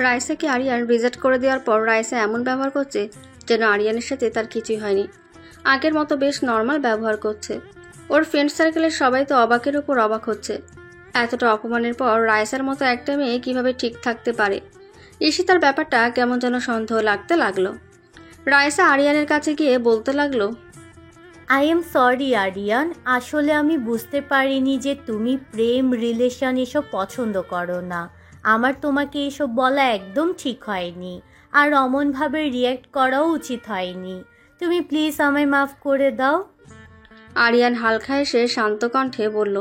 রাইসাকে আরিয়ান রিজেক্ট করে দেওয়ার পর রাইসা এমন ব্যবহার করছে যেন আরিয়ানের সাথে তার কিছুই হয়নি। আগের মতো বেশ নর্মাল ব্যবহার করছে। ওর ফ্রেন্ড সার্কেলের সবাই তো অবাকের উপর অবাক হচ্ছে। এতটা অপমানের পর রাইসার মতো একটা মেয়ে কিভাবে ঠিক থাকতে পারে। ঈশিতার ব্যাপারটা কেমন যেন সন্দেহ লাগতে লাগলো। রাইসা আরিয়ানের কাছে গিয়ে বলতে লাগলো, আই এম সরি আরিয়ান, আসলে আমি বুঝতে পারিনি যে তুমি প্রেম রিলেশন এসব পছন্দ করো না। আমার তোমাকে এসব বলা একদম ঠিক হয়নি, আর অমনভাবে রিয়্যাক্ট করাও উচিত হয়নি। তুমি প্লিজ আমায় মাফ করে দাও। আরিয়ান হালকা এসে শান্ত কণ্ঠে বলল,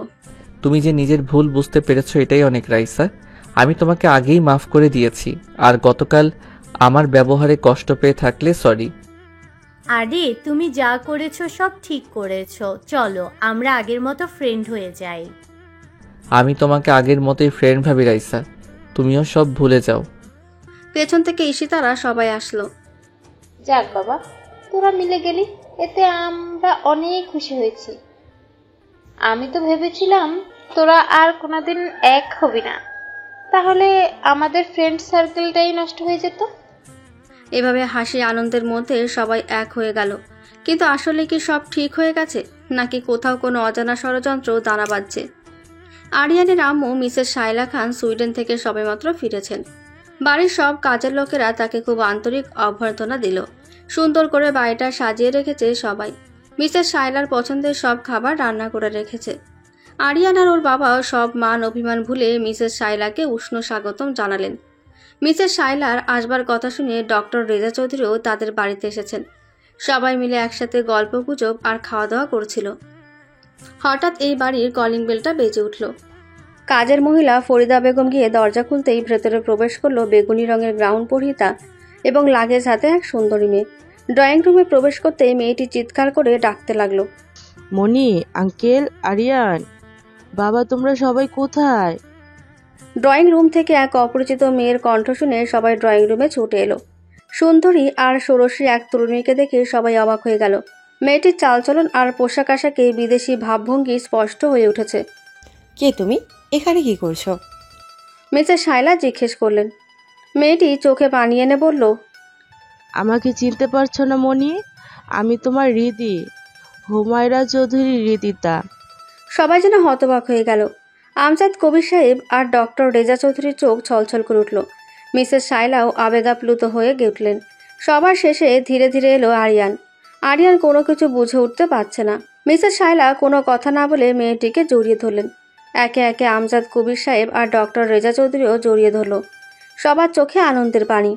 তুমি যে নিজের ভুল বুঝতে পেরেছো এটাই অনেক রাইসা। আমি তোমাকে আগেই মাফ করে দিয়েছি, আর গতকাল আমার ব্যবহারে কষ্ট পেয়ে থাকলে সরি। আরে তুমি যা করেছো সব ঠিক করেছো, চলো আমরা আগের মতো ফ্রেন্ড হয়ে যাই। আমি তোমাকে আগের মতোই ফ্রেন্ড ভাবি রাইসা, তুমিও সব ভুলে যাও। পেছন থেকে ঈশিতারা সবাই আসলো। যাক বাবা, তোরা মিলে গেলি, এতে আমরা অনেক খুশি হয়েছি। আমি তো ভেবেছিলাম তোরা আর কোনোদিন এক হবি না, তাহলে আমাদের ফ্রেন্ড সার্কেলটাই নষ্ট হয়ে যেত। এভাবে হাসি আনন্দের মধ্যে সবাই এক হয়ে গেল। কিন্তু আসলে কি সব ঠিক হয়ে গেছে, নাকি কোথাও কোনো অজানা ষড়যন্ত্র দানা বাজছে? আরিয়ানের আম্মু মিসেস শায়লা খান সুইডেন থেকে সবেমাত্র ফিরেছেন। বাড়ির সব কাজের লোকেরা তাকে খুব আন্তরিক অভ্যর্থনা দিল। সুন্দর করে বাড়িটা সাজিয়ে রেখেছে সবাই। মিসেস শায়লার পছন্দের সব খাবার রান্না করে রেখেছে। আরিয়ান আর ওর বাবাও সব মান অভিমান ভুলে মিসেস শায়লাকে উষ্ণ স্বাগতম জানালেন। মিসেস শাইলার আসবার কথা শুনে ডক্টর রেজা চৌধুরীও তাদের বাড়িতে এসেছেন। সবাই মিলে একসাথে গল্পগুজব আর খাওয়া দাওয়া করছিল। হঠাৎ এই বাড়ির কলিং বেলটা বেজে উঠল। কাজের মহিলা ফরিদা বেগম গিয়ে দরজা খুলতেই ভেতরে প্রবেশ করলো বেগুনি রঙের গ্রাউন পরিহিতা এবং লাগেজ হাতে এক সুন্দরী মেয়ে। ড্রয়িং রুমে প্রবেশ করতেই মেয়েটি চিৎকার করে ডাকতে লাগলো, মনি, আঙ্কেল, আরিয়ান, বাবা, তোমরা সবাই কোথায়? ড্রয়িং রুম থেকে এক অপরিচিত মেয়ের কণ্ঠ শুনে সবাই ড্রয়িং রুমে ছুটে এলো। সুন্দরী আর ষোড়শী এক তরুণীকে দেখে সবাই অবাক হয়ে গেল। মেয়েটির চালচলন আর পোশাক আশাকে বিদেশি ভাবভঙ্গি স্পষ্ট হয়ে উঠেছে। কে তুমি? এখানে কি করছো? মিসেস শাইলা জিজ্ঞেস করলেন। মেয়েটি চোখে পানি এনে বলল, আমাকে চিনতে পারছো না মনি? আমি তোমার রিদি, হুমায়রা চৌধুরী রিদিতা। সবাই যেন হতবাক হয়ে গেল। আমজাদ কবির সাহেব আর ডক্টর রেজা চৌধুরীর চোখ ছলছল করে উঠল। মিসেস শাইলাও আবেগাপ্লুত হয়ে উঠলেন। সবার শেষে ধীরে ধীরে এলো আরিয়ান। আরিয়ান কোনো কিছু বুঝে উঠতে পারছে না। মিসেস শাইলা কোনো কথা না বলে মেয়েটিকে জড়িয়ে ধরলেন। একে একে আমজাদ কবির সাহেব আর ডক্টর রেজা চৌধুরীও জড়িয়ে ধরল। সবার চোখে আনন্দের পানি।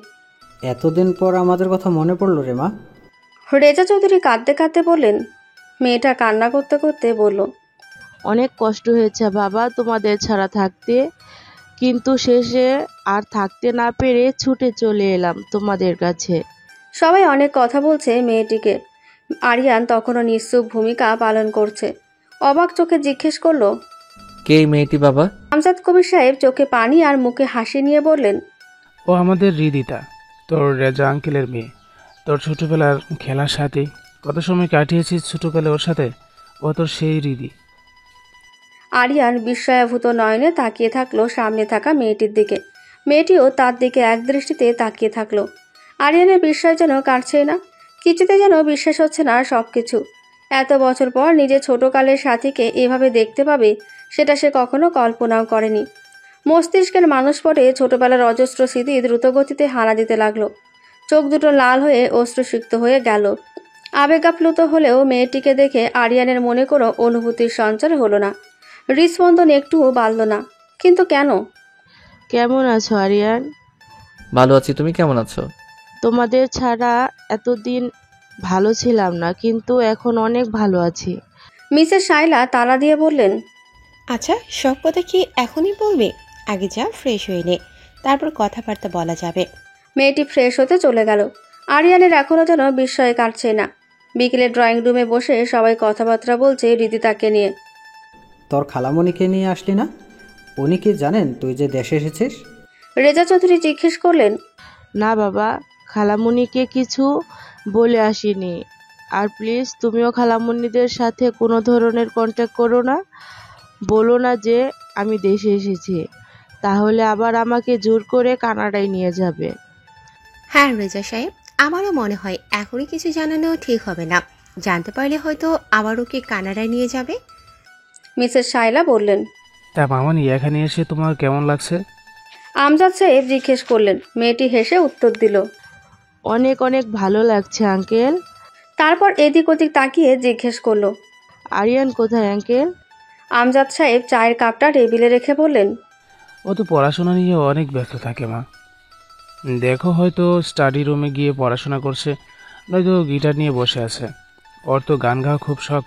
এতদিন পর আমাদের কথা মনে পড়লো রে মা। রেজা চৌধুরী কাঁদতে কাঁদতে বললেন। মেয়েটা কান্না করতে করতে বলল, অনেক কষ্ট হয়েছে বাবা তোমাদের ছাড়া থাকতে, কিন্তু শেষে আর থাকতে না পেরে ছুটে চলে এলাম তোমাদের কাছে। সবাই অনেক কথা বলছে মেয়েটিকে। আরিয়ান তখনও নিশ্চুপ ভূমিকা পালন করছে। অবাক চোখে জিজ্ঞেস করলো, কে এই মেয়েটি বাবা? আমজাদ কবির সাহেব চোখে পানি আর মুখে হাসি নিয়ে বললেন, ও আমাদের হৃদিতা, তোর রেজা আঙ্কেলের মেয়ে। তোর ছোটবেলার খেলার সাথে কত সময় কাটিয়েছিস ছোটবেলায় ওর সাথে, ও তোর সেই হৃদি। আরিয়ান বিস্ময়াভূত নয়নে তাকিয়ে থাকলো সামনে থাকা মেয়েটির দিকে। মেয়েটিও তার দিকে এক দৃষ্টিতে তাকিয়ে থাকলো। আরিয়ানের বিস্ময় যেন কাটছেই না। কিছুতে যেন বিশ্বাস হচ্ছে না সবকিছু। এত বছর পর নিজের ছোটকালের সাথীকে এভাবে দেখতে পাবে সেটা সে কখনো কল্পনাও করেনি। মস্তিষ্কের মানুষ পরে ছোটবেলার অজস্র স্মৃতি দ্রুতগতিতে হানা দিতে লাগলো। চোখ দুটো লাল হয়ে অশ্রুসিক্ত হয়ে গেল। আবেগাপ্লুত হলেও মেয়েটিকে দেখে আরিয়ানের মনে কোনো অনুভূতির সঞ্চার হলো না। হৃদস্পন্দন একটুও বাড়ল না। কিন্তু কেন? কেমন আছো আরিয়ান? ভালো আছি, তুমি কেমন আছো? তোমাদের ছাড়া এতদিন ভালো ছিলাম না, কিন্তু এখন অনেক ভালো আছি। মিসেস শাইলা তাড়া দিয়ে বললেন, আচ্ছা, সব কথা কি এখনই বলবে? আগে যা ফ্রেশ হয়ে নে, তারপর কথাবার্তা বলা যাবে। মেয়েটি ফ্রেশ হতে চলে গেল। আরিয়ানের এখনও যেন বিস্ময়ে কাটছে না। বিকেলে ড্রয়িং রুমে বসে সবাই কথাবার্তা বলছে হৃদিতাকে নিয়ে। তোর খালামণিকে নিয়ে আসলি না? উনি কি জানেন তুই যে দেশে এসেছিস? রেজা চৌধুরী জিজ্ঞেস করলেন। না বাবা, খালামণিকে কিছু বলে আসিনি। আর প্লিজ তুমিও খালামণিদের সাথে কোনো ধরনের কন্ট্যাক্ট করো না। বলো না যে আমি দেশে এসেছি, তাহলে আবার আমাকে জোর করে কানাডায় নিয়ে যাবে। হ্যাঁ রেজা সাহেব, আমারও মনে হয় এখনই কিছু জানানো ঠিক হবে না। জানতে পারলে হয়তো আবার ওকে কানাডায় নিয়ে যাবে। মিসেস শাইলা বললেন। তা মামনি, এখানে এসে তোমার কেমন লাগছে? আমজাদ সাহেব জিজ্ঞেস করলেন। মেয়েটি হেসে উত্তর দিল, অনেক অনেক ভালো লাগছে আঙ্কেল। তারপর এদিক ওদিক তাকিয়ে জিজ্ঞেস করলো, আরিয়ান কোথায় আঙ্কেল? আমজাদ সাহেব চায়ের কাপটা টেবিলে রেখে বললেন, ও তো পড়াশোনা নিয়ে অনেক ব্যস্ত থাকে মা। দেখো, হয়তো স্টাডি রুমে গিয়ে পড়াশোনা করছে, নয়তো গিটার নিয়ে বসে আছে। ওর তো গান গাওয়া খুব শখ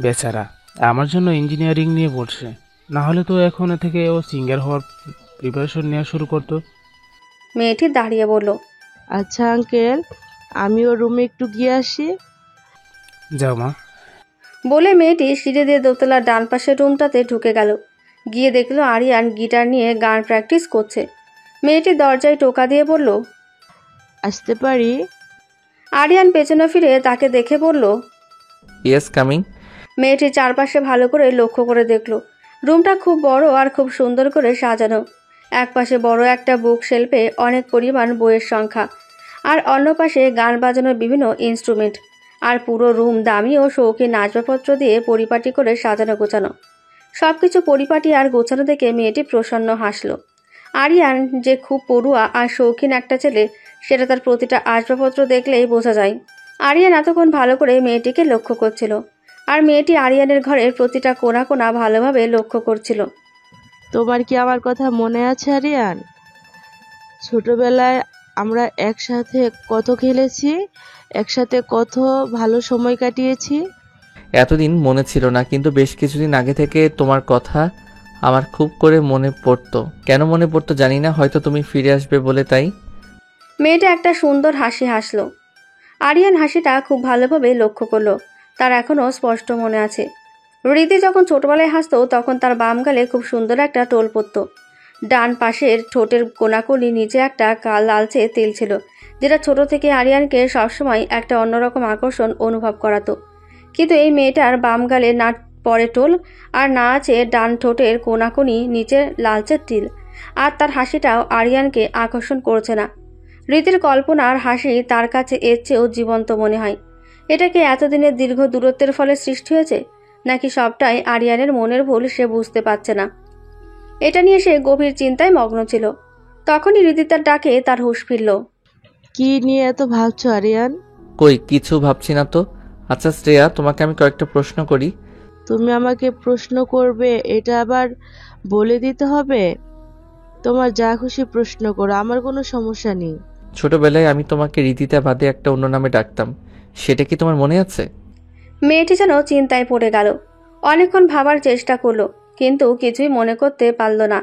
বেচারা। আমার জন্য ইঞ্জিনিয়ারিং নিয়ে পড়ছে, না হলে তো এখন থেকে ও সিঙ্গার হওয়ার প্রিপারেশন নেওয়া শুরু করতো। মেয়েটি দাঁড়িয়ে বলল, আচ্ছা আঙ্কেল, আমি ওর রুমে একটু গিয়ে আসি। যাও মা। বলে মেয়েটি সিঁড়ি দিয়ে দোতলার ডান পাশের রুমটাতে ঢুকে গেল। গিয়ে দেখলো আরিয়ান গিটার নিয়ে গান প্র্যাকটিস করছে। মেয়েটি দরজায় টোকা দিয়ে বলল, আসতে পারি? আরিয়ান পেছনে ফিরে তাকে দেখে বলল, ইয়েস, কামিং। মেয়েটি চারপাশে ভালো করে লক্ষ্য করে দেখল। রুমটা খুব বড় আর খুব সুন্দর করে সাজানো। একপাশে বড় একটা বুক শেলফে অনেক পরিমাণ বইয়ের সংখ্যা, আর অন্য পাশে গান বাজানোর বিভিন্ন ইনস্ট্রুমেন্ট। আর পুরো রুম দামি ও শৌখিন আসবাবপত্র দিয়ে পরিপাটি করে সাজানো গোছানো। সবকিছু পরিপাটি আর গোছানো দেখে মেয়েটি প্রসন্ন হাসল। আরিয়ান যে খুব পড়ুয়া আর শৌখিন একটা ছেলে সেটা তার প্রতিটা আসবাবপত্র দেখলেই বোঝা যায়। আরিয়ান এতক্ষণ ভালো করে মেয়েটিকে লক্ষ্য করছিল, আর মেয়েটি আরিয়ানের ঘরের প্রতিটা কোণা কোণা ভালোভাবে লক্ষ্য করছিল। তোমার কি আমার কথা মনে আছে আরিয়ান? ছোটবেলায় আমরা একসাথে কত খেলেছি, একসাথে কত ভালো সময় কাটিয়েছি। এতদিন মনে ছিল না, কিন্তু বেশ কিছুদিন আগে থেকে তোমার কথা আমার খুব করে মনে পড়তো। কেন মনে পড়তো জানি না, হয়তো তুমি ফিরে আসবে বলে তাই। মেয়েটা একটা সুন্দর হাসি হাসলো। আরিয়ান হাসিটা খুব ভালোভাবে লক্ষ্য করলো। তার এখনও স্পষ্ট মনে আছে, রীতি যখন ছোটবেলায় হাসতো তখন তার বাম গালে খুব সুন্দর একটা টোল পড়তো। ডান পাশের ঠোঁটের কোনাকুনি নিচে একটা লালচে তিল ছিল, যেটা ছোট থেকে আরিয়ানকে সবসময় একটা অন্যরকম আকর্ষণ অনুভব করাতো। কিন্তু এই মেয়েটার বাম গালে না পড়ে টোল, আর না আছে ডান ঠোঁটের কোনাকুনি নিচে লালচে তিল, আর তার হাসিটাও আরিয়ানকে আকর্ষণ করছে না। রীতির কল্পনার হাসি তার কাছে এর চেয়েও জীবন্ত মনে হয়। এটা কি এতদিনের দীর্ঘ দূরত্বের ফলে সৃষ্টি হয়েছে, নাকি সবটাই আরিয়ানের মনের ভুল, সে বুঝতে পারছে না। এটা নিয়ে সে গভীর চিন্তায় মগ্ন ছিল। তখনই হৃদিতার ডাকে তার হুঁশ ফিরল। কি নিয়ে এত ভাবছো আরিয়ান? কই কিছু ভাবছি না তো। আচ্ছা শ্রেয়া, তোমাকে আমি কয়েকটা প্রশ্ন করি। তুমি আমাকে প্রশ্ন করবে, এটা আবার বলে দিতে হবে? তোমার যা খুশি প্রশ্ন করো, আমার কোনো সমস্যা নেই। ছোটবেলায় আমি তোমাকে রীতিতা বাদে একটা অন্য নামে ডাকতাম, সেটা কি তোমার মনে আছে? মেয়েটি যেন চিন্তায় পড়ে গেল। অনেকক্ষণ ভাবার চেষ্টা করলো, কিন্তু কিছুই মনে করতে পারল না।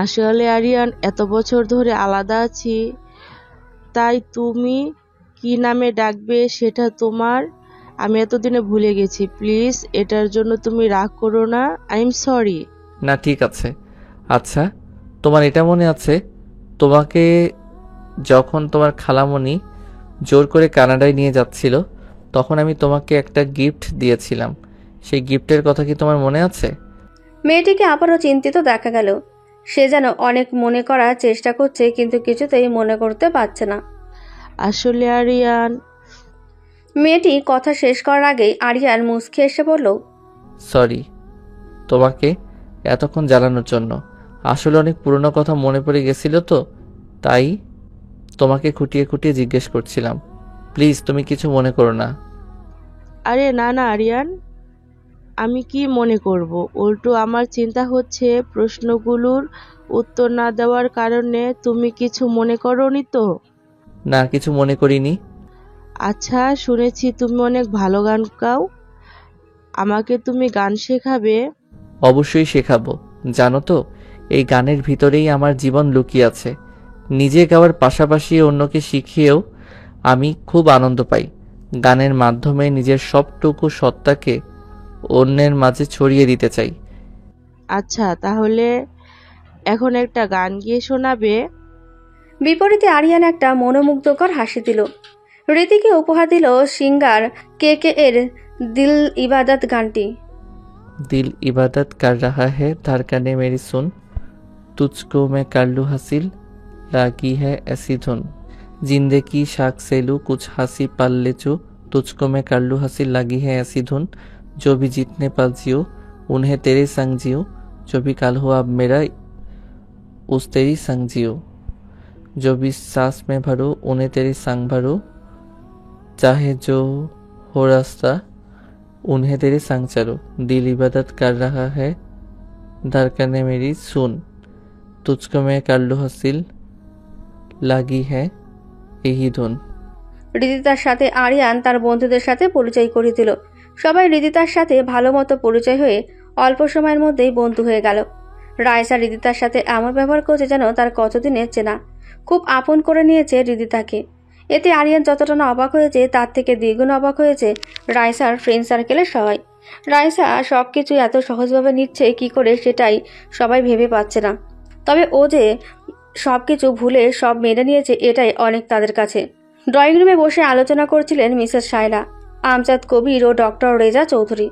আসলে আরিয়ান, এত বছর ধরে আলাদা আছি, তাই তুমি কি নামে ডাকবে সেটা আমি এতদিনে ভুলে গেছি। প্লিজ এটার জন্য তুমি রাগ করো না। I am sorry. না ঠিক আছে। আচ্ছা, তোমার এটা মনে আছে তোমাকে যখন তোমার খালামণি জোর করে কানাডায় নিয়ে যাচ্ছিল, তখন আমি তোমাকে একটা গিফট দিয়েছিলাম, সেই গিফটের কথা কি তোমার মনে আছে? মেয়েটিকে আবারও চিন্তিত দেখা গেল। সে যেন অনেক মনে করার চেষ্টা করছে, কিন্তু কিছুতেই মনে করতে পারছে না। আসলে আরিয়ান। মেয়েটি কথা শেষ করার আগেই আরিয়ান মুচকি এসে বলল, সরি তোমাকে এতক্ষণ জ্বালানোর জন্য। আসলে অনেক পুরনো কথা মনে পড়ে গেছিল তো, তাই তোমাকে খুঁটিয়ে খুঁটিয়ে জিজ্ঞেস করছিলাম। প্লিজ তুমি কিছু মনে করো না। আরে না না আরিয়ান, আমি কি মনে করব? উল্টো আমার চিন্তা হচ্ছে প্রশ্নগুলোর উত্তর না দেওয়ার কারণে তুমি কিছু মনে করোনি তো? না, কিছু মনে করিনি। আচ্ছা, শুনেছি তুমি অনেক ভালো গান গাও, আমাকে তুমি গান শেখাবে? অবশ্যই শেখাবো। জানো তো, এই গানের ভিতরেই আমার জীবন লুকিয়ে আছে। নিজে গাওয়ার পাশাপাশি অন্যকে শিখিয়েও আমি খুব আনন্দ পাই। গানের মাধ্যমে নিজের সবটুকু সত্তাকে অন্যের মাঝে ছড়িয়ে দিতে চাই। আচ্ছা, তাহলে এখন একটা গান গিয়ে শোনাবে? বিপরীতে আরিয়ান একটা মনোমুগ্ধকর হাসি দিল। রীতিকে উপহার দিল সিঙ্গার কে এর দিল ইবাদত গানটি। दिल इबादत कर रहा है धड़कने मेरी सुन, तुझको मैं कर लूँ हासिल लागी है ऐसी धुन, जिंदगी शाख से लूँ कुछ हंसी पल ले चू, तुझको मैं कर लूँ हासिल लागी है ऐसी धुन, जो भी जितने पल जियो उन्हें तेरे संग जियो, जो भी कल हो अब मेरा उस तेरी संग जियो, जो भी सांस में भरो उन्हें तेरे संग भरो, चाहे जो हो रास्ता उन्हें तेरे संग चलो, दिल इबादत कर रहा है धड़कने मेरी सुन, तुझको मैं कर लूँ हासिल लागी है यही धुन। হৃদিতার সাথে আরিয়ান তার বন্ধুদের সাথে পরিচয় করিয়ে দিল। সবাই হৃদিতার সাথে ভালো মতো পরিচয় হয়ে অল্প সময়ের মধ্যেই বন্ধু হয়ে গেল। রাইসা হৃদিতার সাথে এমন ব্যবহার করছে যেন তার কতদিনের চেনা। খুব আপন করে নিয়েছে হৃদিতাকে। এতে আরিয়ান যতটা না অবাক হয়েছে, তার থেকে দ্বিগুণ অবাক হয়েছে রাইসার ফ্রেন্ড সার্কেলের সবাই। রাইসা সব কিছু এত সহজভাবে নিচ্ছে কি করে, সেটাই সবাই ভেবে পাচ্ছে না। তবে ও যে সব কিছু ভুলে সব মেনে নিয়েছে, এটাই অনেক তাদের কাছে। ড্রয়িং রুমে বসে আলোচনা করছিলেন মিসেস শায়লা, আমজাদ কবির ও ডক্টর রেজা চৌধুরী।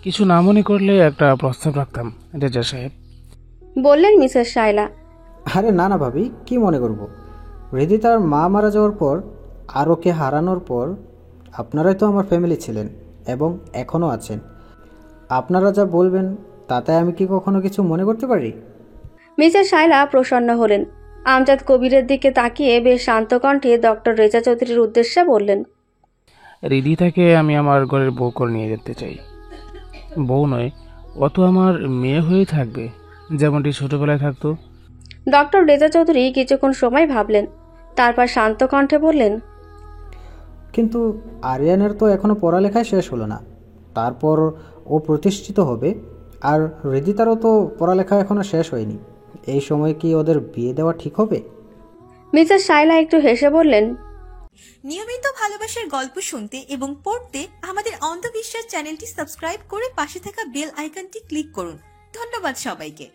কিছু না মনে করলে একটা প্রস্তাব রাখতাম রেজা সাহেব, বললেন মিসেস শায়লা। আরে না না ভাবি, কি মনে করব? হৃদিতার মা মারা যাওয়ার পর আর ওকে হারানোর পর আপনারাই তো আমার ফ্যামিলি ছিলেন এবং এখনও আছেন। আপনারা যা বলবেন তাতে আমি কি কখনো কিছু মনে করতে পারি? মিসেস শায়লা প্রসন্ন হলেন। আমজাদ কবিরের দিকে তাকিয়ে বেশ শান্ত কণ্ঠে ডক্টর রেজা চৌধুরীর উদ্দেশ্যে বললেন, হৃদিতাকে আমি আমার ঘরের বউ করে নিয়ে যেতে চাই। বউ নয়, ও তো আমার মেয়ে হয়ে থাকবে, যেমনটি ছোটবেলায় থাকতো। ডক্টর রেজা চৌধুরী কিছুক্ষণ সময় ভাবলেন, তারপর শান্ত কণ্ঠে বললেন, কিন্তু আরিয়ানের তো এখনও পড়ালেখাই শেষ হলো না, তারপর ও প্রতিষ্ঠিত হবে। আর হৃদিতারও তো পড়ালেখা এখনও শেষ হয়নি। এই সময় কি ওদের বিয়ে দেওয়া ঠিক হবে? মিসেস শাইলা একটু হেসে বললেন, নিয়মিত ভালোবাসার গল্প শুনতে এবং পড়তে আমাদের অন্ধবিশ্বাস চ্যানেলটি সাবস্ক্রাইব করে পাশে থাকা বেল আইকনটি ক্লিক করুন। ধন্যবাদ সবাইকে।